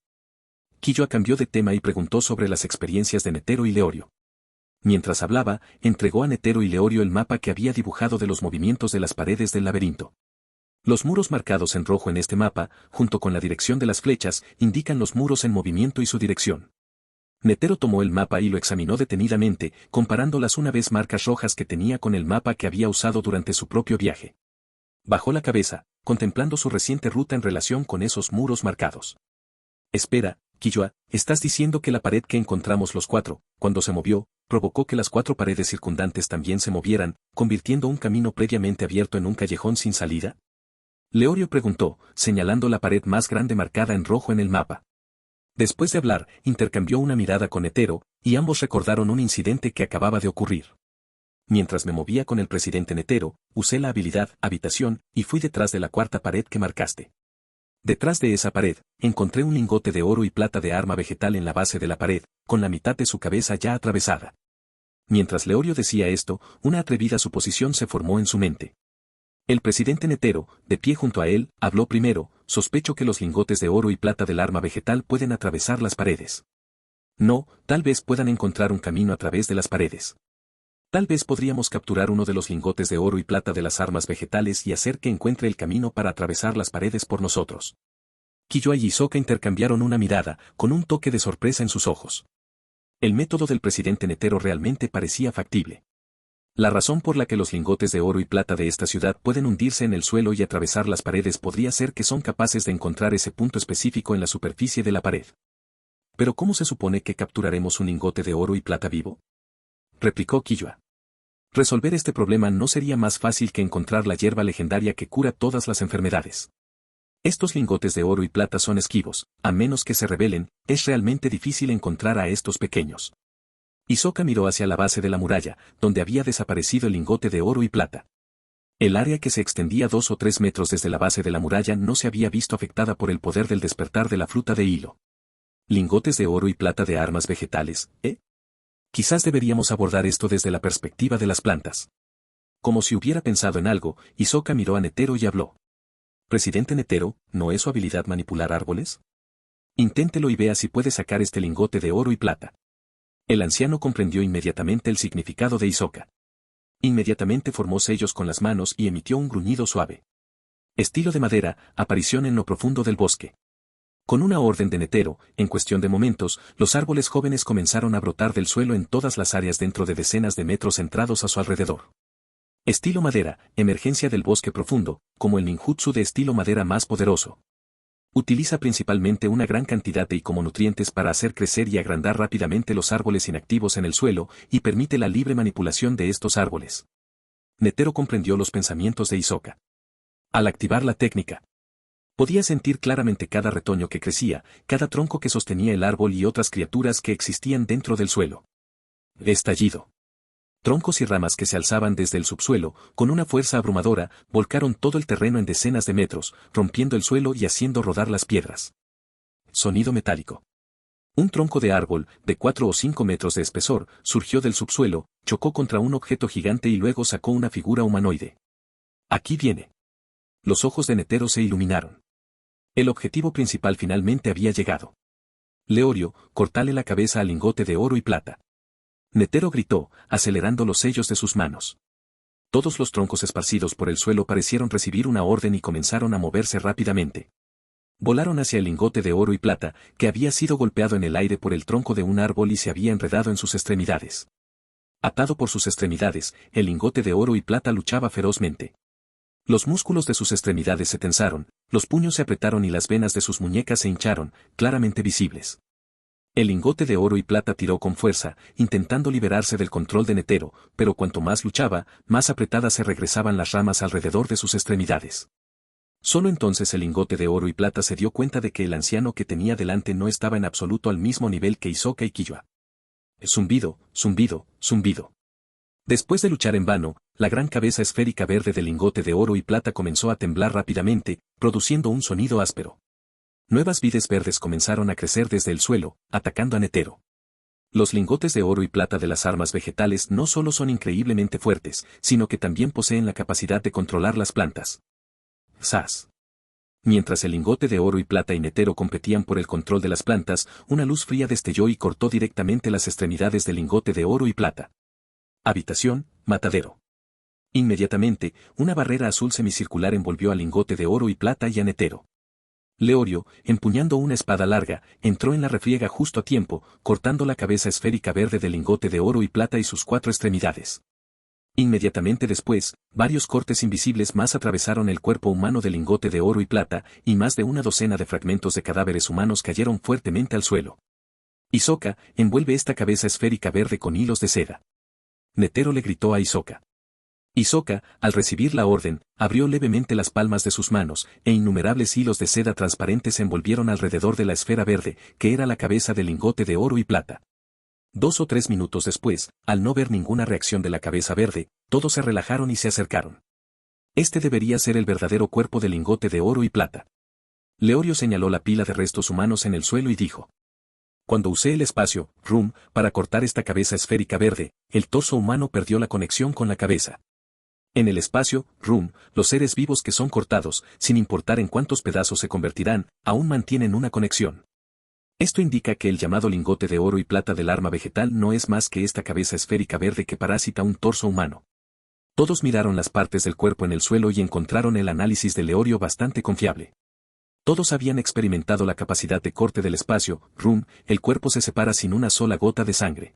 Killua cambió de tema y preguntó sobre las experiencias de Netero y Leorio. Mientras hablaba, entregó a Netero y Leorio el mapa que había dibujado de los movimientos de las paredes del laberinto. Los muros marcados en rojo en este mapa, junto con la dirección de las flechas, indican los muros en movimiento y su dirección. Netero tomó el mapa y lo examinó detenidamente, comparando las una vez marcas rojas que tenía con el mapa que había usado durante su propio viaje. Bajó la cabeza, contemplando su reciente ruta en relación con esos muros marcados. Espera, Killua, ¿estás diciendo que la pared que encontramos los cuatro, cuando se movió, provocó que las 4 paredes circundantes también se movieran, convirtiendo un camino previamente abierto en un callejón sin salida? Leorio preguntó, señalando la pared más grande marcada en rojo en el mapa. Después de hablar, intercambió una mirada con Netero, y ambos recordaron un incidente que acababa de ocurrir. Mientras me movía con el presidente Netero, usé la habilidad habitación y fui detrás de la cuarta pared que marcaste. Detrás de esa pared, encontré un lingote de oro y plata de arma vegetal en la base de la pared, con la mitad de su cabeza ya atravesada. Mientras Leorio decía esto, una atrevida suposición se formó en su mente. El presidente Netero, de pie junto a él, habló primero: sospecho que los lingotes de oro y plata del arma vegetal pueden atravesar las paredes. No, tal vez puedan encontrar un camino a través de las paredes. Tal vez podríamos capturar uno de los lingotes de oro y plata de las armas vegetales y hacer que encuentre el camino para atravesar las paredes por nosotros. Killua y Hisoka intercambiaron una mirada, con un toque de sorpresa en sus ojos. El método del presidente Netero realmente parecía factible. La razón por la que los lingotes de oro y plata de esta ciudad pueden hundirse en el suelo y atravesar las paredes podría ser que son capaces de encontrar ese punto específico en la superficie de la pared. ¿Pero cómo se supone que capturaremos un lingote de oro y plata vivo?, replicó Killua. Resolver este problema no sería más fácil que encontrar la hierba legendaria que cura todas las enfermedades. Estos lingotes de oro y plata son esquivos, a menos que se rebelen, es realmente difícil encontrar a estos pequeños. Hisoka miró hacia la base de la muralla, donde había desaparecido el lingote de oro y plata. El área que se extendía 2 o 3 metros desde la base de la muralla no se había visto afectada por el poder del despertar de la fruta de hilo. Lingotes de oro y plata de armas vegetales, ¿eh? Quizás deberíamos abordar esto desde la perspectiva de las plantas. Como si hubiera pensado en algo, Hisoka miró a Netero y habló. Presidente Netero, ¿no es su habilidad manipular árboles? Inténtelo y vea si puede sacar este lingote de oro y plata. El anciano comprendió inmediatamente el significado de Hisoka. Inmediatamente formó sellos con las manos y emitió un gruñido suave. Estilo de madera, aparición en lo profundo del bosque. Con una orden de Netero, en cuestión de momentos, los árboles jóvenes comenzaron a brotar del suelo en todas las áreas dentro de decenas de metros centrados a su alrededor. Estilo madera, emergencia del bosque profundo, como el ninjutsu de estilo madera más poderoso. Utiliza principalmente una gran cantidad de icomonutrientes para hacer crecer y agrandar rápidamente los árboles inactivos en el suelo, y permite la libre manipulación de estos árboles. Netero comprendió los pensamientos de Hisoka. Al activar la técnica, podía sentir claramente cada retoño que crecía, cada tronco que sostenía el árbol y otras criaturas que existían dentro del suelo. Estallido. Troncos y ramas que se alzaban desde el subsuelo, con una fuerza abrumadora, volcaron todo el terreno en decenas de metros, rompiendo el suelo y haciendo rodar las piedras. Sonido metálico. Un tronco de árbol, de 4 o 5 metros de espesor, surgió del subsuelo, chocó contra un objeto gigante y luego sacó una figura humanoide. Aquí viene. Los ojos de Netero se iluminaron. El objetivo principal finalmente había llegado. Leorio, cortale la cabeza al lingote de oro y plata. Netero gritó, acelerando los sellos de sus manos. Todos los troncos esparcidos por el suelo parecieron recibir una orden y comenzaron a moverse rápidamente. Volaron hacia el lingote de oro y plata, que había sido golpeado en el aire por el tronco de un árbol y se había enredado en sus extremidades. Atado por sus extremidades, el lingote de oro y plata luchaba ferozmente. Los músculos de sus extremidades se tensaron, los puños se apretaron y las venas de sus muñecas se hincharon, claramente visibles. El lingote de oro y plata tiró con fuerza, intentando liberarse del control de Netero, pero cuanto más luchaba, más apretadas se regresaban las ramas alrededor de sus extremidades. Solo entonces el lingote de oro y plata se dio cuenta de que el anciano que tenía delante no estaba en absoluto al mismo nivel que Hisoka y Killua. Zumbido, zumbido, zumbido. Después de luchar en vano, la gran cabeza esférica verde del lingote de oro y plata comenzó a temblar rápidamente, produciendo un sonido áspero. Nuevas vides verdes comenzaron a crecer desde el suelo, atacando a Netero. Los lingotes de oro y plata de las armas vegetales no solo son increíblemente fuertes, sino que también poseen la capacidad de controlar las plantas. ¡Zas! Mientras el lingote de oro y plata y Netero competían por el control de las plantas, una luz fría destelló y cortó directamente las extremidades del lingote de oro y plata. Habitación, matadero. Inmediatamente, una barrera azul semicircular envolvió al lingote de oro y plata y a Netero. Leorio, empuñando una espada larga, entró en la refriega justo a tiempo, cortando la cabeza esférica verde del lingote de oro y plata y sus 4 extremidades. Inmediatamente después, varios cortes invisibles más atravesaron el cuerpo humano del lingote de oro y plata, y más de una docena de fragmentos de cadáveres humanos cayeron fuertemente al suelo. Hisoka, envuelve esta cabeza esférica verde con hilos de seda. Netero le gritó a Hisoka. Hisoka, al recibir la orden, abrió levemente las palmas de sus manos, e innumerables hilos de seda transparente se envolvieron alrededor de la esfera verde, que era la cabeza del lingote de oro y plata. 2 o 3 minutos después, al no ver ninguna reacción de la cabeza verde, todos se relajaron y se acercaron. Este debería ser el verdadero cuerpo del lingote de oro y plata. Leorio señaló la pila de restos humanos en el suelo y dijo: cuando usé el espacio, Rum, para cortar esta cabeza esférica verde, el torso humano perdió la conexión con la cabeza. En el espacio, Rum, los seres vivos que son cortados, sin importar en cuántos pedazos se convertirán, aún mantienen una conexión. Esto indica que el llamado lingote de oro y plata del arma vegetal no es más que esta cabeza esférica verde que parasita un torso humano. Todos miraron las partes del cuerpo en el suelo y encontraron el análisis de Leorio bastante confiable. Todos habían experimentado la capacidad de corte del espacio, Rum, el cuerpo se separa sin una sola gota de sangre.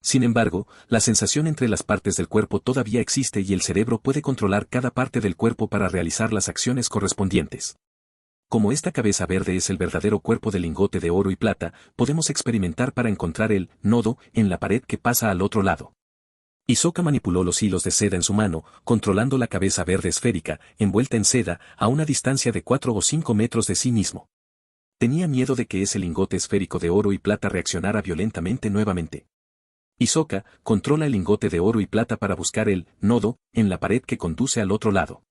Sin embargo, la sensación entre las partes del cuerpo todavía existe y el cerebro puede controlar cada parte del cuerpo para realizar las acciones correspondientes. Como esta cabeza verde es el verdadero cuerpo del lingote de oro y plata, podemos experimentar para encontrar el nodo en la pared que pasa al otro lado. Hisoka manipuló los hilos de seda en su mano, controlando la cabeza verde esférica, envuelta en seda, a una distancia de 4 o 5 metros de sí mismo. Tenía miedo de que ese lingote esférico de oro y plata reaccionara violentamente nuevamente. Hisoka controla el lingote de oro y plata para buscar el nodo en la pared que conduce al otro lado.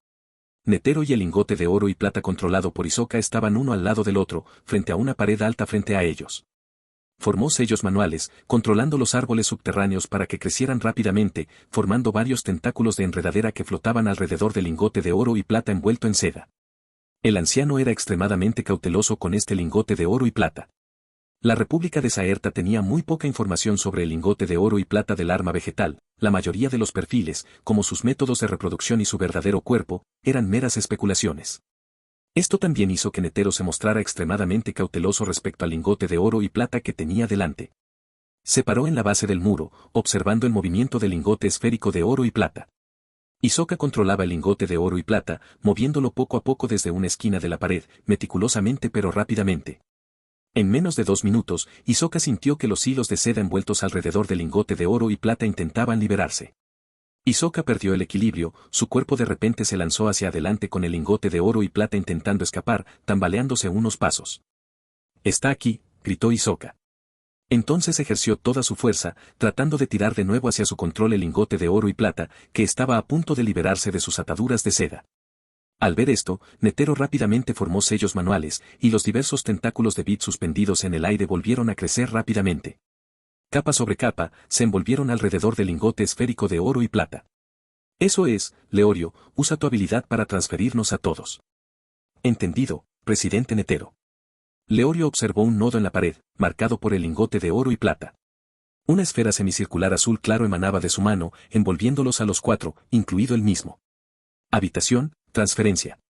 Netero y el lingote de oro y plata controlado por Hisoka estaban uno al lado del otro, frente a una pared alta frente a ellos. Formó sellos manuales, controlando los árboles subterráneos para que crecieran rápidamente, formando varios tentáculos de enredadera que flotaban alrededor del lingote de oro y plata envuelto en seda. El anciano era extremadamente cauteloso con este lingote de oro y plata. La República de Saerta tenía muy poca información sobre el lingote de oro y plata del arma vegetal, la mayoría de los perfiles, como sus métodos de reproducción y su verdadero cuerpo, eran meras especulaciones. Esto también hizo que Netero se mostrara extremadamente cauteloso respecto al lingote de oro y plata que tenía delante. Se paró en la base del muro, observando el movimiento del lingote esférico de oro y plata. Hisoka controlaba el lingote de oro y plata, moviéndolo poco a poco desde una esquina de la pared, meticulosamente pero rápidamente. En menos de 2 minutos, Hisoka sintió que los hilos de seda envueltos alrededor del lingote de oro y plata intentaban liberarse. Hisoka perdió el equilibrio, su cuerpo de repente se lanzó hacia adelante con el lingote de oro y plata intentando escapar, tambaleándose unos pasos. «Está aquí», gritó Hisoka. Entonces ejerció toda su fuerza, tratando de tirar de nuevo hacia su control el lingote de oro y plata, que estaba a punto de liberarse de sus ataduras de seda. Al ver esto, Netero rápidamente formó sellos manuales, y los diversos tentáculos de Bit suspendidos en el aire volvieron a crecer rápidamente. Capa sobre capa, se envolvieron alrededor del lingote esférico de oro y plata. Eso es, Leorio, usa tu habilidad para transferirnos a todos. Entendido, presidente Netero. Leorio observó un nodo en la pared, marcado por el lingote de oro y plata. Una esfera semicircular azul claro emanaba de su mano, envolviéndolos a los 4, incluido él mismo. Habitación, transferencia.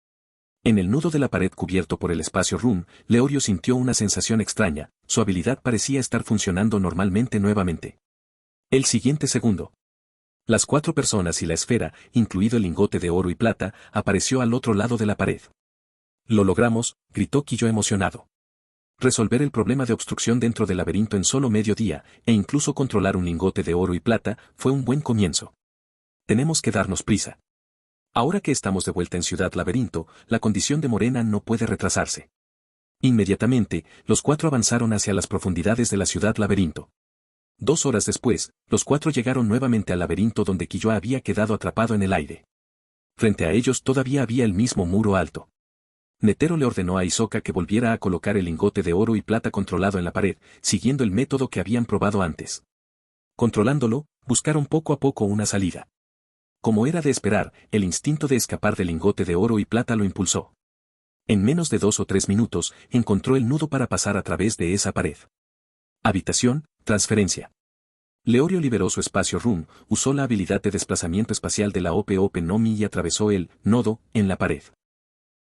En el nudo de la pared cubierto por el espacio Rum, Leorio sintió una sensación extraña, su habilidad parecía estar funcionando normalmente nuevamente. El siguiente segundo. Las 4 personas y la esfera, incluido el lingote de oro y plata, apareció al otro lado de la pared. «Lo logramos», gritó Kiyo emocionado. Resolver el problema de obstrucción dentro del laberinto en solo medio día, e incluso controlar un lingote de oro y plata, fue un buen comienzo. Tenemos que darnos prisa. Ahora que estamos de vuelta en Ciudad Laberinto, la condición de Morena no puede retrasarse. Inmediatamente, los 4 avanzaron hacia las profundidades de la Ciudad Laberinto. 2 horas después, los 4 llegaron nuevamente al laberinto donde Killua había quedado atrapado en el aire. Frente a ellos todavía había el mismo muro alto. Netero le ordenó a Hisoka que volviera a colocar el lingote de oro y plata controlado en la pared, siguiendo el método que habían probado antes. Controlándolo, buscaron poco a poco una salida. Como era de esperar, el instinto de escapar del lingote de oro y plata lo impulsó. En menos de 2 o 3 minutos, encontró el nudo para pasar a través de esa pared. Habitación, transferencia. Leorio liberó su espacio Rum, usó la habilidad de desplazamiento espacial de la OP no Mi y atravesó el nodo en la pared.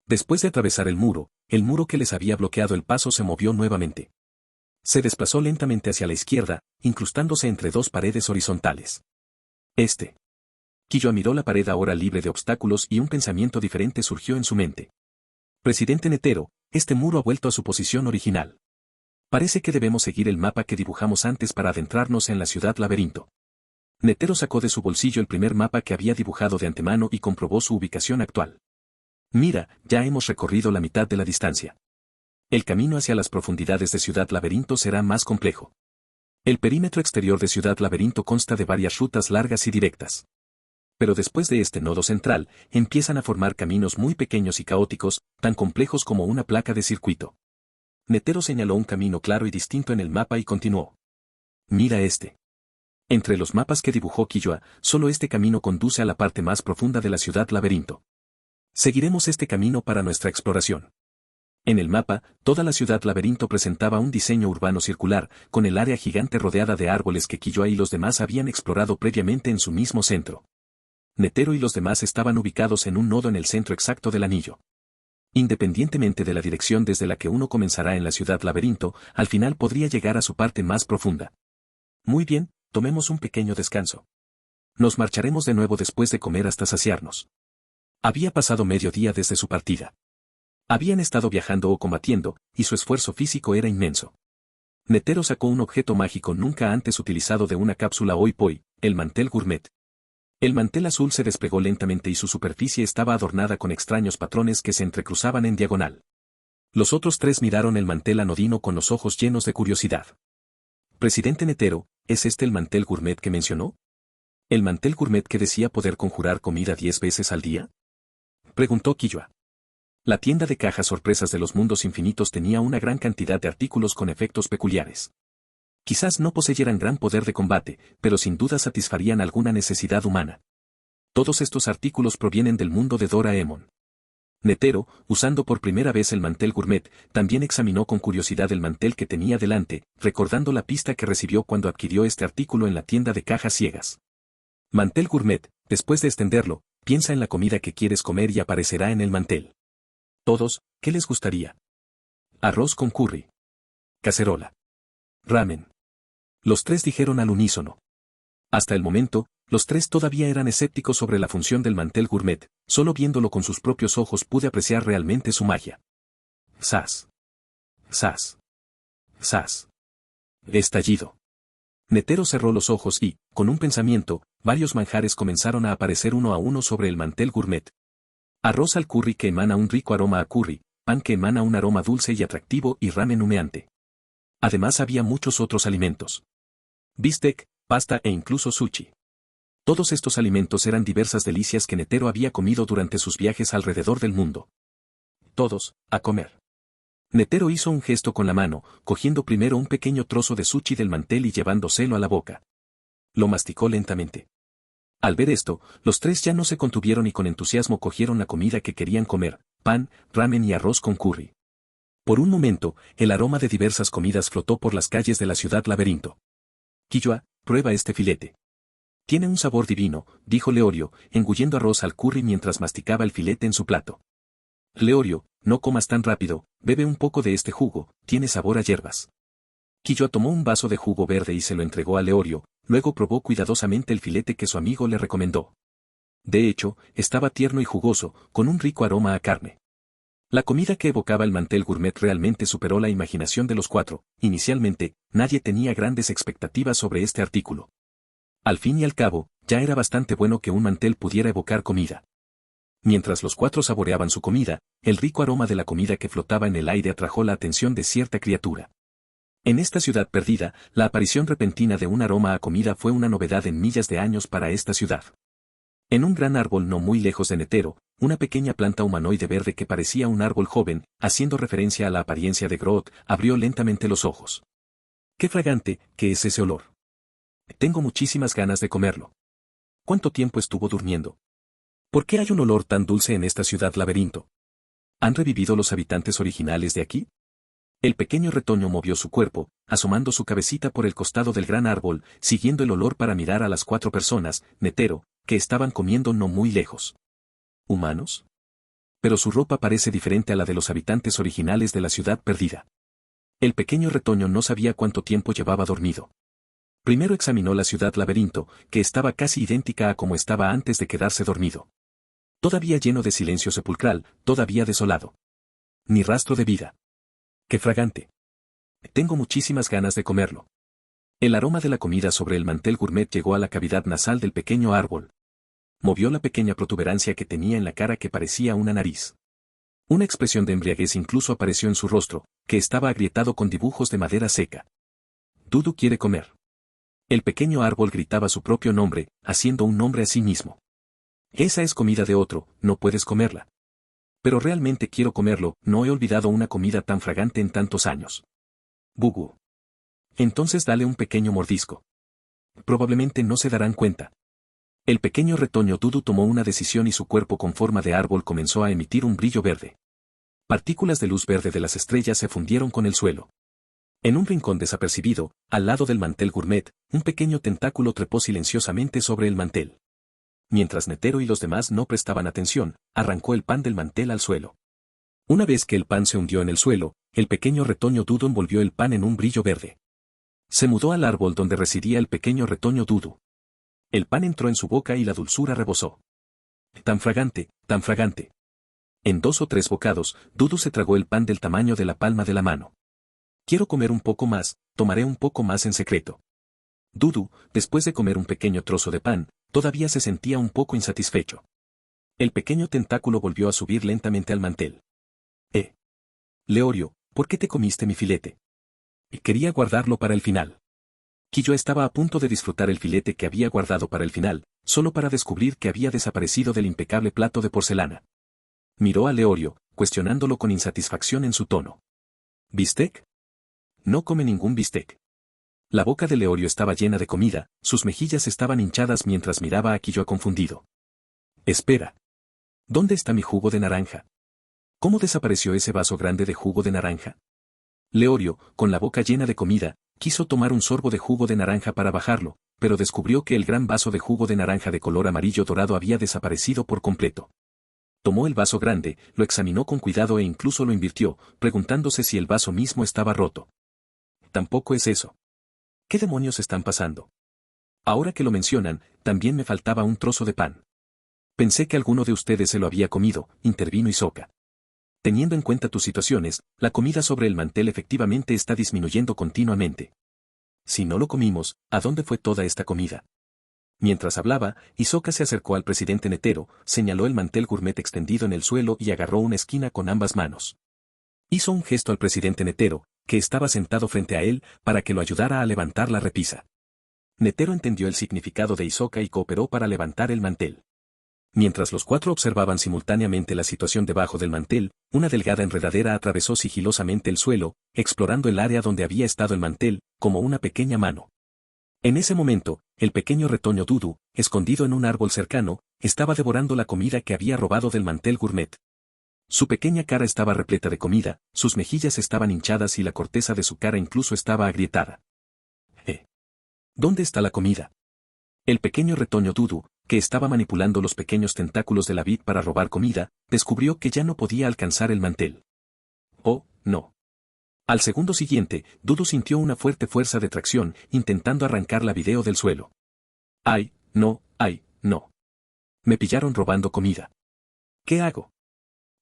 Después de atravesar el muro que les había bloqueado el paso se movió nuevamente. Se desplazó lentamente hacia la izquierda, incrustándose entre 2 paredes horizontales. Killua miró la pared ahora libre de obstáculos y un pensamiento diferente surgió en su mente. Presidente Netero, este muro ha vuelto a su posición original. Parece que debemos seguir el mapa que dibujamos antes para adentrarnos en la Ciudad Laberinto. Netero sacó de su bolsillo el primer mapa que había dibujado de antemano y comprobó su ubicación actual. Mira, ya hemos recorrido la mitad de la distancia. El camino hacia las profundidades de Ciudad Laberinto será más complejo. El perímetro exterior de Ciudad Laberinto consta de varias rutas largas y directas. Pero después de este nodo central, empiezan a formar caminos muy pequeños y caóticos, tan complejos como una placa de circuito. Netero señaló un camino claro y distinto en el mapa y continuó. Mira este. Entre los mapas que dibujó Killua, solo este camino conduce a la parte más profunda de la Ciudad Laberinto. Seguiremos este camino para nuestra exploración. En el mapa, toda la Ciudad Laberinto presentaba un diseño urbano circular, con el área gigante rodeada de árboles que Killua y los demás habían explorado previamente en su mismo centro. Netero y los demás estaban ubicados en un nodo en el centro exacto del anillo. Independientemente de la dirección desde la que uno comenzará en la Ciudad Laberinto, al final podría llegar a su parte más profunda. Muy bien, tomemos un pequeño descanso. Nos marcharemos de nuevo después de comer hasta saciarnos. Había pasado medio día desde su partida. Habían estado viajando o combatiendo, y su esfuerzo físico era inmenso. Netero sacó un objeto mágico nunca antes utilizado de una cápsula Oi Poi, el mantel gourmet. El mantel azul se desplegó lentamente y su superficie estaba adornada con extraños patrones que se entrecruzaban en diagonal. Los otros tres miraron el mantel anodino con los ojos llenos de curiosidad. Presidente Netero, ¿es este el mantel gourmet que mencionó? ¿El mantel gourmet que decía poder conjurar comida 10 veces al día? Preguntó Killua. La tienda de cajas sorpresas de los mundos infinitos tenía una gran cantidad de artículos con efectos peculiares. Quizás no poseyeran gran poder de combate, pero sin duda satisfarían alguna necesidad humana. Todos estos artículos provienen del mundo de Doraemon. Netero, usando por primera vez el mantel gourmet, también examinó con curiosidad el mantel que tenía delante, recordando la pista que recibió cuando adquirió este artículo en la tienda de cajas ciegas. Mantel gourmet, después de extenderlo, piensa en la comida que quieres comer y aparecerá en el mantel. Todos, ¿qué les gustaría? Arroz con curry. Cacerola. Ramen. Los tres dijeron al unísono. Hasta el momento, los tres todavía eran escépticos sobre la función del mantel gourmet, solo viéndolo con sus propios ojos pude apreciar realmente su magia. ¡Zas! ¡Zas! ¡Zas! Estallido. Netero cerró los ojos y, con un pensamiento, varios manjares comenzaron a aparecer uno a uno sobre el mantel gourmet. Arroz al curry que emana un rico aroma a curry, pan que emana un aroma dulce y atractivo y ramen humeante. Además había muchos otros alimentos. Bistec, pasta e incluso sushi. Todos estos alimentos eran diversas delicias que Netero había comido durante sus viajes alrededor del mundo. Todos, a comer. Netero hizo un gesto con la mano, cogiendo primero un pequeño trozo de sushi del mantel y llevándoselo a la boca. Lo masticó lentamente. Al ver esto, los tres ya no se contuvieron y con entusiasmo cogieron la comida que querían comer, pan, ramen y arroz con curry. Por un momento, el aroma de diversas comidas flotó por las calles de la Ciudad Laberinto. Killua, prueba este filete. Tiene un sabor divino, dijo Leorio, engullendo arroz al curry mientras masticaba el filete en su plato. Leorio, no comas tan rápido, bebe un poco de este jugo, tiene sabor a hierbas. Killua tomó un vaso de jugo verde y se lo entregó a Leorio, luego probó cuidadosamente el filete que su amigo le recomendó. De hecho, estaba tierno y jugoso, con un rico aroma a carne. La comida que evocaba el mantel gourmet realmente superó la imaginación de los cuatro. Inicialmente, nadie tenía grandes expectativas sobre este artículo. Al fin y al cabo, ya era bastante bueno que un mantel pudiera evocar comida. Mientras los cuatro saboreaban su comida, el rico aroma de la comida que flotaba en el aire atrajo la atención de cierta criatura. En esta ciudad perdida, la aparición repentina de un aroma a comida fue una novedad en millas de años para esta ciudad. En un gran árbol no muy lejos de Netero, una pequeña planta humanoide verde que parecía un árbol joven, haciendo referencia a la apariencia de Groot, abrió lentamente los ojos. ¡Qué fragante, qué es ese olor! Tengo muchísimas ganas de comerlo. ¿Cuánto tiempo estuvo durmiendo? ¿Por qué hay un olor tan dulce en esta ciudad laberinto? ¿Han revivido los habitantes originales de aquí? El pequeño retoño movió su cuerpo, asomando su cabecita por el costado del gran árbol, siguiendo el olor para mirar a las cuatro personas, Netero, que estaban comiendo no muy lejos. ¿Humanos? Pero su ropa parece diferente a la de los habitantes originales de la ciudad perdida. El pequeño retoño no sabía cuánto tiempo llevaba dormido. Primero examinó la ciudad laberinto, que estaba casi idéntica a como estaba antes de quedarse dormido. Todavía lleno de silencio sepulcral, todavía desolado. Ni rastro de vida. ¡Qué fragante! Tengo muchísimas ganas de comerlo. El aroma de la comida sobre el mantel gourmet llegó a la cavidad nasal del pequeño árbol. Movió la pequeña protuberancia que tenía en la cara que parecía una nariz. Una expresión de embriaguez incluso apareció en su rostro, que estaba agrietado con dibujos de madera seca. Dudu quiere comer. El pequeño árbol gritaba su propio nombre, haciendo un nombre a sí mismo. Esa es comida de otro, no puedes comerla. Pero realmente quiero comerlo, no he olvidado una comida tan fragante en tantos años. Bugu. Entonces dale un pequeño mordisco. Probablemente no se darán cuenta. El pequeño retoño Dudu tomó una decisión y su cuerpo con forma de árbol comenzó a emitir un brillo verde. Partículas de luz verde de las estrellas se fundieron con el suelo. En un rincón desapercibido, al lado del mantel gourmet, un pequeño tentáculo trepó silenciosamente sobre el mantel. Mientras Netero y los demás no prestaban atención, arrancó el pan del mantel al suelo. Una vez que el pan se hundió en el suelo, el pequeño retoño Dudu envolvió el pan en un brillo verde. Se mudó al árbol donde residía el pequeño retoño Dudu. El pan entró en su boca y la dulzura rebosó. Tan fragante, tan fragante. En 2 o 3 bocados, Dudu se tragó el pan del tamaño de la palma de la mano. Quiero comer un poco más, tomaré un poco más en secreto. Dudu, después de comer un pequeño trozo de pan, todavía se sentía un poco insatisfecho. El pequeño tentáculo volvió a subir lentamente al mantel. Leorio, ¿por qué te comiste mi filete? Quería guardarlo para el final. Quillo estaba a punto de disfrutar el filete que había guardado para el final, solo para descubrir que había desaparecido del impecable plato de porcelana. Miró a Leorio, cuestionándolo con insatisfacción en su tono. ¿Bistec? No come ningún bistec. La boca de Leorio estaba llena de comida, sus mejillas estaban hinchadas mientras miraba a Quillo confundido. Espera. ¿Dónde está mi jugo de naranja? ¿Cómo desapareció ese vaso grande de jugo de naranja? Leorio, con la boca llena de comida, quiso tomar un sorbo de jugo de naranja para bajarlo, pero descubrió que el gran vaso de jugo de naranja de color amarillo dorado había desaparecido por completo. Tomó el vaso grande, lo examinó con cuidado e incluso lo invirtió, preguntándose si el vaso mismo estaba roto. Tampoco es eso. ¿Qué demonios están pasando? Ahora que lo mencionan, también me faltaba un trozo de pan. Pensé que alguno de ustedes se lo había comido, intervino Hisoka. Teniendo en cuenta tus situaciones, la comida sobre el mantel efectivamente está disminuyendo continuamente. Si no lo comimos, ¿a dónde fue toda esta comida? Mientras hablaba, Hisoka se acercó al presidente Netero, señaló el mantel gourmet extendido en el suelo y agarró una esquina con ambas manos. Hizo un gesto al presidente Netero, que estaba sentado frente a él, para que lo ayudara a levantar la repisa. Netero entendió el significado de Hisoka y cooperó para levantar el mantel. Mientras los 4 observaban simultáneamente la situación debajo del mantel, una delgada enredadera atravesó sigilosamente el suelo, explorando el área donde había estado el mantel, como una pequeña mano. En ese momento, el pequeño retoño Dudu, escondido en un árbol cercano, estaba devorando la comida que había robado del mantel gourmet. Su pequeña cara estaba repleta de comida, sus mejillas estaban hinchadas y la corteza de su cara incluso estaba agrietada. ¿Dónde está la comida? El pequeño retoño Dudu, que estaba manipulando los pequeños tentáculos de la vid para robar comida, descubrió que ya no podía alcanzar el mantel. Oh, no. Al segundo siguiente, Dudu sintió una fuerte fuerza de tracción, intentando arrancar la video del suelo. ¡Ay, no, ay, no! Me pillaron robando comida. ¿Qué hago?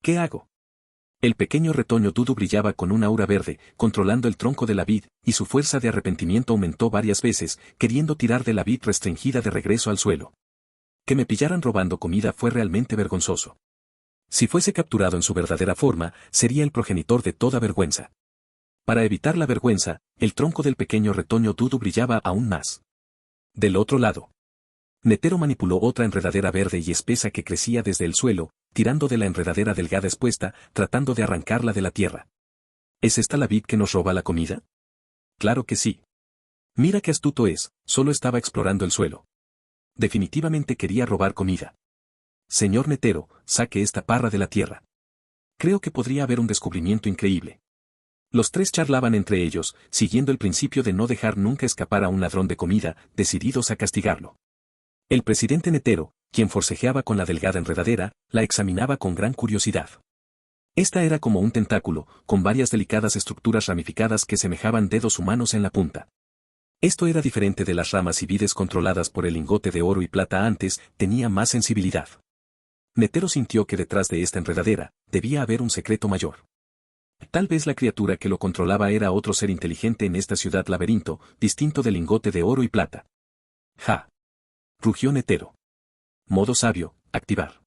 ¿Qué hago? El pequeño retoño Dudu brillaba con un aura verde, controlando el tronco de la vid, y su fuerza de arrepentimiento aumentó varias veces, queriendo tirar de la vid restringida de regreso al suelo. Que me pillaran robando comida fue realmente vergonzoso. Si fuese capturado en su verdadera forma, sería el progenitor de toda vergüenza. Para evitar la vergüenza, el tronco del pequeño retoño Dudu brillaba aún más. Del otro lado, Netero manipuló otra enredadera verde y espesa que crecía desde el suelo, tirando de la enredadera delgada expuesta, tratando de arrancarla de la tierra. ¿Es esta la vid que nos roba la comida? Claro que sí. Mira qué astuto es, solo estaba explorando el suelo. Definitivamente quería robar comida. Señor Netero, saque esta parra de la tierra. Creo que podría haber un descubrimiento increíble. Los 3 charlaban entre ellos, siguiendo el principio de no dejar nunca escapar a un ladrón de comida, decididos a castigarlo. El presidente Netero, quien forcejeaba con la delgada enredadera, la examinaba con gran curiosidad. Esta era como un tentáculo, con varias delicadas estructuras ramificadas que semejaban dedos humanos en la punta. Esto era diferente de las ramas y vides controladas por el lingote de oro y plata antes, tenía más sensibilidad. Netero sintió que detrás de esta enredadera, debía haber un secreto mayor. Tal vez la criatura que lo controlaba era otro ser inteligente en esta ciudad laberinto, distinto del lingote de oro y plata. ¡Ja! Rugió Netero. Modo sabio, activar.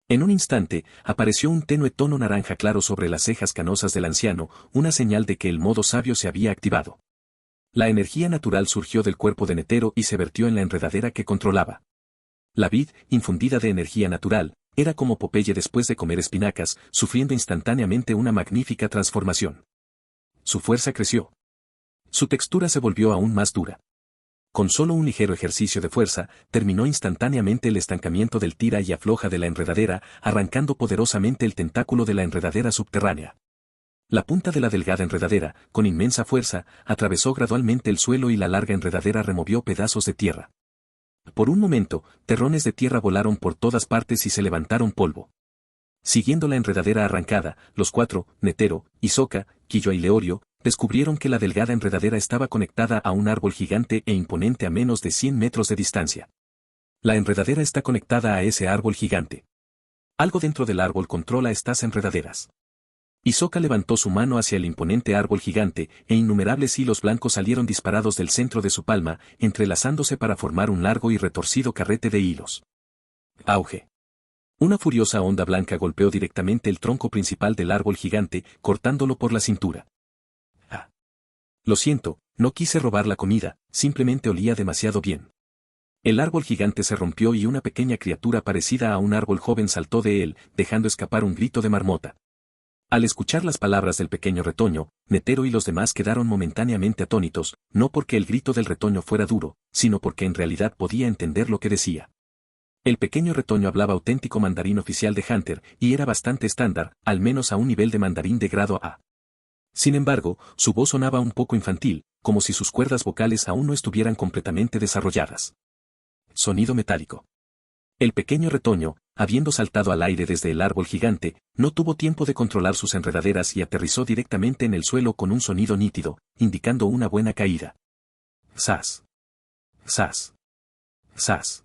En un instante, apareció un tenue tono naranja claro sobre las cejas canosas del anciano, una señal de que el modo sabio se había activado. La energía natural surgió del cuerpo de Netero y se vertió en la enredadera que controlaba. La vid, infundida de energía natural, era como Popeye después de comer espinacas, sufriendo instantáneamente una magnífica transformación. Su fuerza creció. Su textura se volvió aún más dura. Con solo un ligero ejercicio de fuerza, terminó instantáneamente el estancamiento del tira y afloja de la enredadera, arrancando poderosamente el tentáculo de la enredadera subterránea. La punta de la delgada enredadera, con inmensa fuerza, atravesó gradualmente el suelo y la larga enredadera removió pedazos de tierra. Por un momento, terrones de tierra volaron por todas partes y se levantaron polvo. Siguiendo la enredadera arrancada, los cuatro, Netero, Hisoka, Quillo y Leorio, descubrieron que la delgada enredadera estaba conectada a un árbol gigante e imponente a menos de 100 metros de distancia. La enredadera está conectada a ese árbol gigante. Algo dentro del árbol controla estas enredaderas. Hisoka levantó su mano hacia el imponente árbol gigante, e innumerables hilos blancos salieron disparados del centro de su palma, entrelazándose para formar un largo y retorcido carrete de hilos. Auge. Una furiosa onda blanca golpeó directamente el tronco principal del árbol gigante, cortándolo por la cintura. Ah. Lo siento, no quise robar la comida, simplemente olía demasiado bien. El árbol gigante se rompió y una pequeña criatura parecida a un árbol joven saltó de él, dejando escapar un grito de marmota. Al escuchar las palabras del pequeño retoño, Netero y los demás quedaron momentáneamente atónitos, no porque el grito del retoño fuera duro, sino porque en realidad podía entender lo que decía. El pequeño retoño hablaba auténtico mandarín oficial de Hunter, y era bastante estándar, al menos a un nivel de mandarín de grado A. Sin embargo, su voz sonaba un poco infantil, como si sus cuerdas vocales aún no estuvieran completamente desarrolladas. Sonido metálico. El pequeño retoño, habiendo saltado al aire desde el árbol gigante, no tuvo tiempo de controlar sus enredaderas y aterrizó directamente en el suelo con un sonido nítido, indicando una buena caída. ¡Zas! ¡Zas! ¡Zas!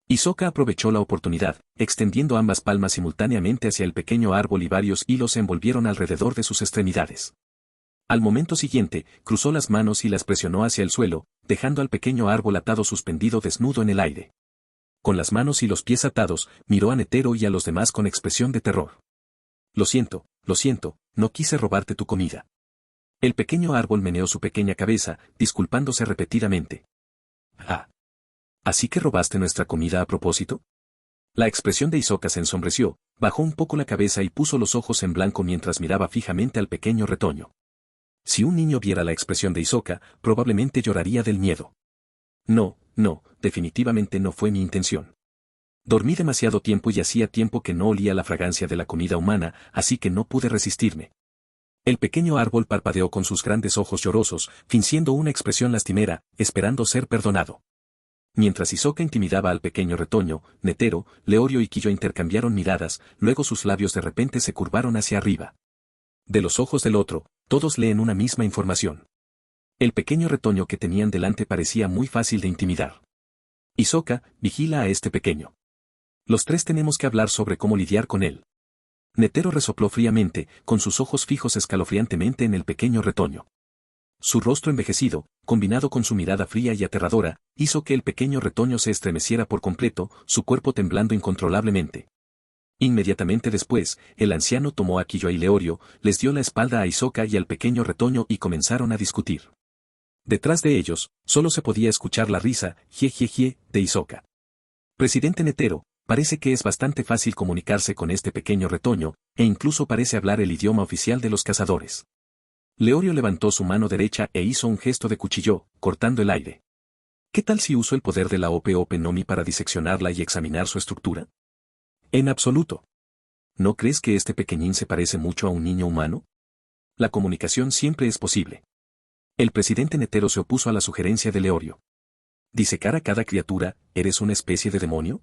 Hisoka aprovechó la oportunidad, extendiendo ambas palmas simultáneamente hacia el pequeño árbol y varios hilos se envolvieron alrededor de sus extremidades. Al momento siguiente, cruzó las manos y las presionó hacia el suelo, dejando al pequeño árbol atado suspendido desnudo en el aire. Con las manos y los pies atados, miró a Netero y a los demás con expresión de terror. Lo siento, no quise robarte tu comida. El pequeño árbol meneó su pequeña cabeza, disculpándose repetidamente. Ah. ¿Así que robaste nuestra comida a propósito? La expresión de Hisoka se ensombreció, bajó un poco la cabeza y puso los ojos en blanco mientras miraba fijamente al pequeño retoño. Si un niño viera la expresión de Hisoka, probablemente lloraría del miedo. No, definitivamente no fue mi intención. Dormí demasiado tiempo y hacía tiempo que no olía la fragancia de la comida humana, así que no pude resistirme. El pequeño árbol parpadeó con sus grandes ojos llorosos, fingiendo una expresión lastimera, esperando ser perdonado. Mientras Hisoka intimidaba al pequeño retoño, Netero, Leorio y Quillo intercambiaron miradas, luego sus labios de repente se curvaron hacia arriba. De los ojos del otro, todos leen una misma información. El pequeño retoño que tenían delante parecía muy fácil de intimidar. Hisoka, vigila a este pequeño. Los tres tenemos que hablar sobre cómo lidiar con él. Netero resopló fríamente, con sus ojos fijos escalofriantemente en el pequeño retoño. Su rostro envejecido, combinado con su mirada fría y aterradora, hizo que el pequeño retoño se estremeciera por completo, su cuerpo temblando incontrolablemente. Inmediatamente después, el anciano tomó a Quillo y Leorio, les dio la espalda a Hisoka y al pequeño retoño y comenzaron a discutir. Detrás de ellos, solo se podía escuchar la risa, je, de Hisoka. Presidente Netero, parece que es bastante fácil comunicarse con este pequeño retoño, e incluso parece hablar el idioma oficial de los cazadores. Leorio levantó su mano derecha e hizo un gesto de cuchillo, cortando el aire. ¿Qué tal si uso el poder de la Ope Nomi para diseccionarla y examinar su estructura? En absoluto. ¿No crees que este pequeñín se parece mucho a un niño humano? La comunicación siempre es posible. El presidente Netero se opuso a la sugerencia de Leorio. ¿Disecar a cada criatura, eres una especie de demonio?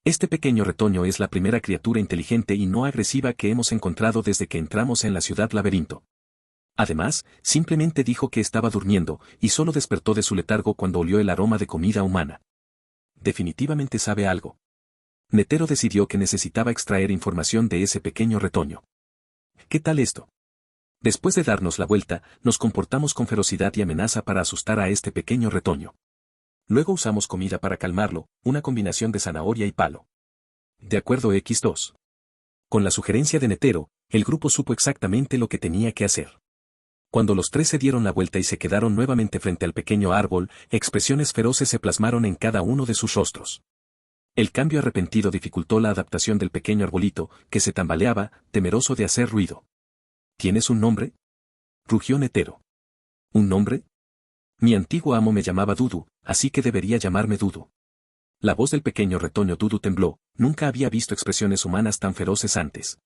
Este pequeño retoño es la primera criatura inteligente y no agresiva que hemos encontrado desde que entramos en la ciudad laberinto. Además, simplemente dijo que estaba durmiendo, y solo despertó de su letargo cuando olió el aroma de comida humana. Definitivamente sabe algo. Netero decidió que necesitaba extraer información de ese pequeño retoño. ¿Qué tal esto? Después de darnos la vuelta, nos comportamos con ferocidad y amenaza para asustar a este pequeño retoño. Luego usamos comida para calmarlo, una combinación de zanahoria y palo. De acuerdo X2. Con la sugerencia de Netero, el grupo supo exactamente lo que tenía que hacer. Cuando los tres se dieron la vuelta y se quedaron nuevamente frente al pequeño árbol, expresiones feroces se plasmaron en cada uno de sus rostros. El cambio arrepentido dificultó la adaptación del pequeño arbolito, que se tambaleaba, temeroso de hacer ruido. ¿Tienes un nombre?, rugió Netero. ¿Un nombre? Mi antiguo amo me llamaba Dudu, así que debería llamarme Dudu. La voz del pequeño retoño Dudu tembló, nunca había visto expresiones humanas tan feroces antes.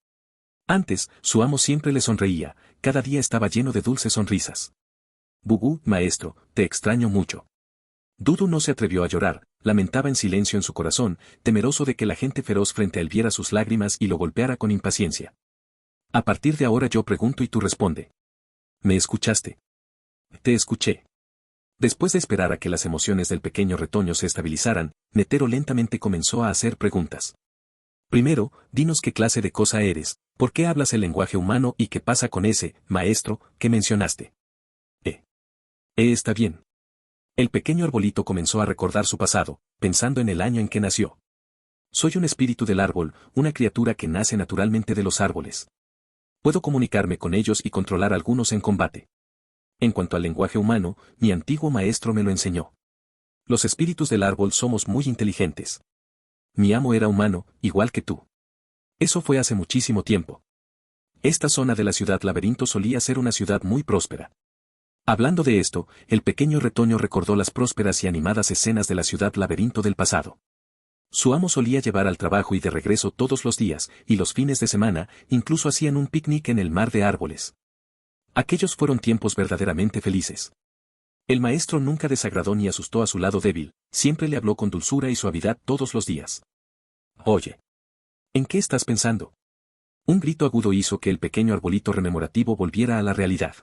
Antes, su amo siempre le sonreía, cada día estaba lleno de dulces sonrisas. Bubú, maestro, te extraño mucho. Dudu no se atrevió a llorar, lamentaba en silencio en su corazón, temeroso de que la gente feroz frente a él viera sus lágrimas y lo golpeara con impaciencia. A partir de ahora yo pregunto y tú responde. ¿Me escuchaste? Te escuché. Después de esperar a que las emociones del pequeño retoño se estabilizaran, Netero lentamente comenzó a hacer preguntas. Primero, dinos qué clase de cosa eres, por qué hablas el lenguaje humano y qué pasa con ese, maestro, que mencionaste. Está bien. El pequeño arbolito comenzó a recordar su pasado, pensando en el año en que nació. Soy un espíritu del árbol, una criatura que nace naturalmente de los árboles. Puedo comunicarme con ellos y controlar a algunos en combate. En cuanto al lenguaje humano, mi antiguo maestro me lo enseñó. Los espíritus del árbol somos muy inteligentes. Mi amo era humano, igual que tú. Eso fue hace muchísimo tiempo. Esta zona de la ciudad laberinto solía ser una ciudad muy próspera. Hablando de esto, el pequeño retoño recordó las prósperas y animadas escenas de la ciudad laberinto del pasado. Su amo solía llevar al trabajo y de regreso todos los días, y los fines de semana, incluso hacían un picnic en el mar de árboles. Aquellos fueron tiempos verdaderamente felices. El maestro nunca desagradó ni asustó a su lado débil, siempre le habló con dulzura y suavidad todos los días. Oye. ¿En qué estás pensando? Un grito agudo hizo que el pequeño arbolito rememorativo volviera a la realidad.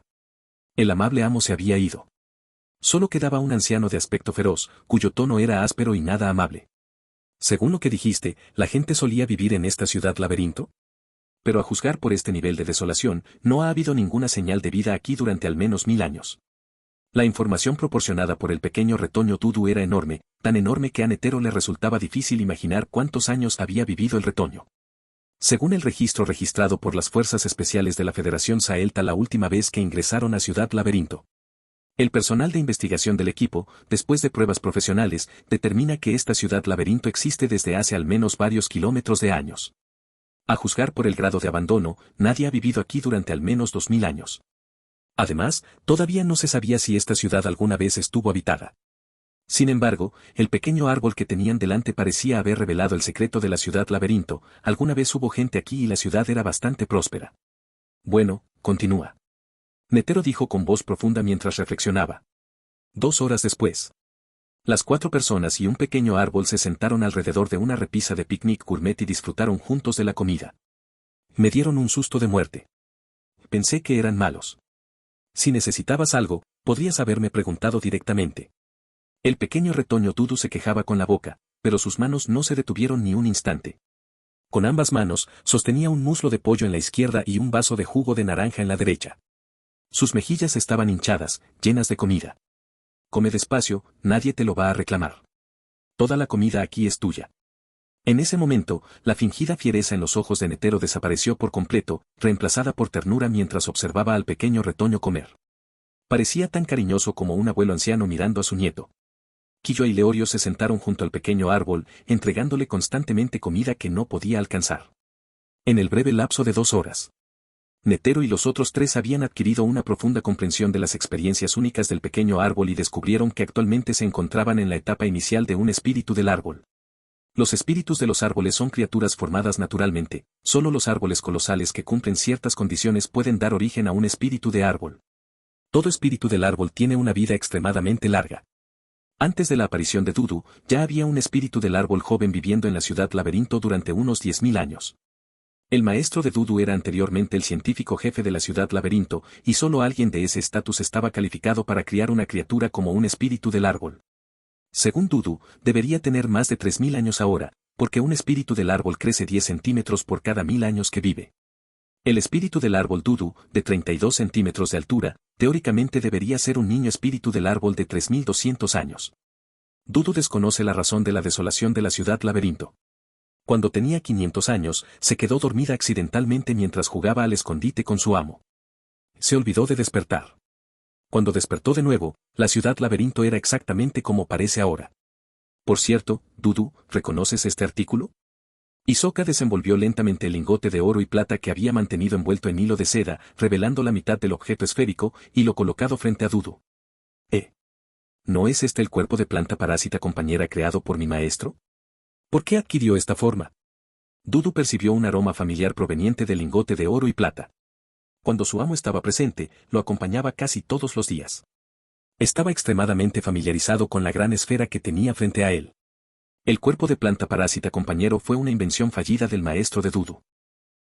El amable amo se había ido. Solo quedaba un anciano de aspecto feroz, cuyo tono era áspero y nada amable. Según lo que dijiste, ¿la gente solía vivir en esta ciudad laberinto? Pero a juzgar por este nivel de desolación, no ha habido ninguna señal de vida aquí durante al menos 1000 años. La información proporcionada por el pequeño retoño Dudu era enorme, tan enorme que a Netero le resultaba difícil imaginar cuántos años había vivido el retoño. Según el registro registrado por las Fuerzas Especiales de la Federación Saelta la última vez que ingresaron a Ciudad Laberinto, el personal de investigación del equipo, después de pruebas profesionales, determina que esta Ciudad Laberinto existe desde hace al menos varios kilómetros de años. A juzgar por el grado de abandono, nadie ha vivido aquí durante al menos 2000 años. Además, todavía no se sabía si esta ciudad alguna vez estuvo habitada. Sin embargo, el pequeño árbol que tenían delante parecía haber revelado el secreto de la ciudad laberinto, alguna vez hubo gente aquí y la ciudad era bastante próspera. Bueno, continúa. Netero dijo con voz profunda mientras reflexionaba. 2 horas después. Las 4 personas y un pequeño árbol se sentaron alrededor de una repisa de picnic gourmet y disfrutaron juntos de la comida. Me dieron un susto de muerte. Pensé que eran malos. Si necesitabas algo, podrías haberme preguntado directamente. El pequeño retoño Dudu se quejaba con la boca, pero sus manos no se detuvieron ni un instante. Con ambas manos, sostenía un muslo de pollo en la izquierda y un vaso de jugo de naranja en la derecha. Sus mejillas estaban hinchadas, llenas de comida. Come despacio, nadie te lo va a reclamar. Toda la comida aquí es tuya. En ese momento, la fingida fiereza en los ojos de Netero desapareció por completo, reemplazada por ternura mientras observaba al pequeño retoño comer. Parecía tan cariñoso como un abuelo anciano mirando a su nieto. Quillo y Leorio se sentaron junto al pequeño árbol, entregándole constantemente comida que no podía alcanzar. En el breve lapso de 2 horas, Netero y los otros 3 habían adquirido una profunda comprensión de las experiencias únicas del pequeño árbol y descubrieron que actualmente se encontraban en la etapa inicial de un espíritu del árbol. Los espíritus de los árboles son criaturas formadas naturalmente, solo los árboles colosales que cumplen ciertas condiciones pueden dar origen a un espíritu de árbol. Todo espíritu del árbol tiene una vida extremadamente larga. Antes de la aparición de Dudu, ya había un espíritu del árbol joven viviendo en la ciudad laberinto durante unos 10.000 años. El maestro de Dudu era anteriormente el científico jefe de la ciudad laberinto, y solo alguien de ese estatus estaba calificado para criar una criatura como un espíritu del árbol. Según Dudu, debería tener más de 3000 años ahora, porque un espíritu del árbol crece 10 centímetros por cada 1000 años que vive. El espíritu del árbol Dudu, de 32 centímetros de altura, teóricamente debería ser un niño espíritu del árbol de 3200 años. Dudu desconoce la razón de la desolación de la ciudad laberinto. Cuando tenía 500 años, se quedó dormida accidentalmente mientras jugaba al escondite con su amo. Se olvidó de despertar. Cuando despertó de nuevo, la ciudad laberinto era exactamente como parece ahora. Por cierto, Dudu, ¿reconoces este artículo? Hisoka desenvolvió lentamente el lingote de oro y plata que había mantenido envuelto en hilo de seda, revelando la mitad del objeto esférico, y lo colocado frente a Dudu. ¿No es este el cuerpo de planta parásita compañera creado por mi maestro? ¿Por qué adquirió esta forma? Dudu percibió un aroma familiar proveniente del lingote de oro y plata. Cuando su amo estaba presente, lo acompañaba casi todos los días. Estaba extremadamente familiarizado con la gran esfera que tenía frente a él. El cuerpo de planta parásita compañero fue una invención fallida del maestro de Dudu.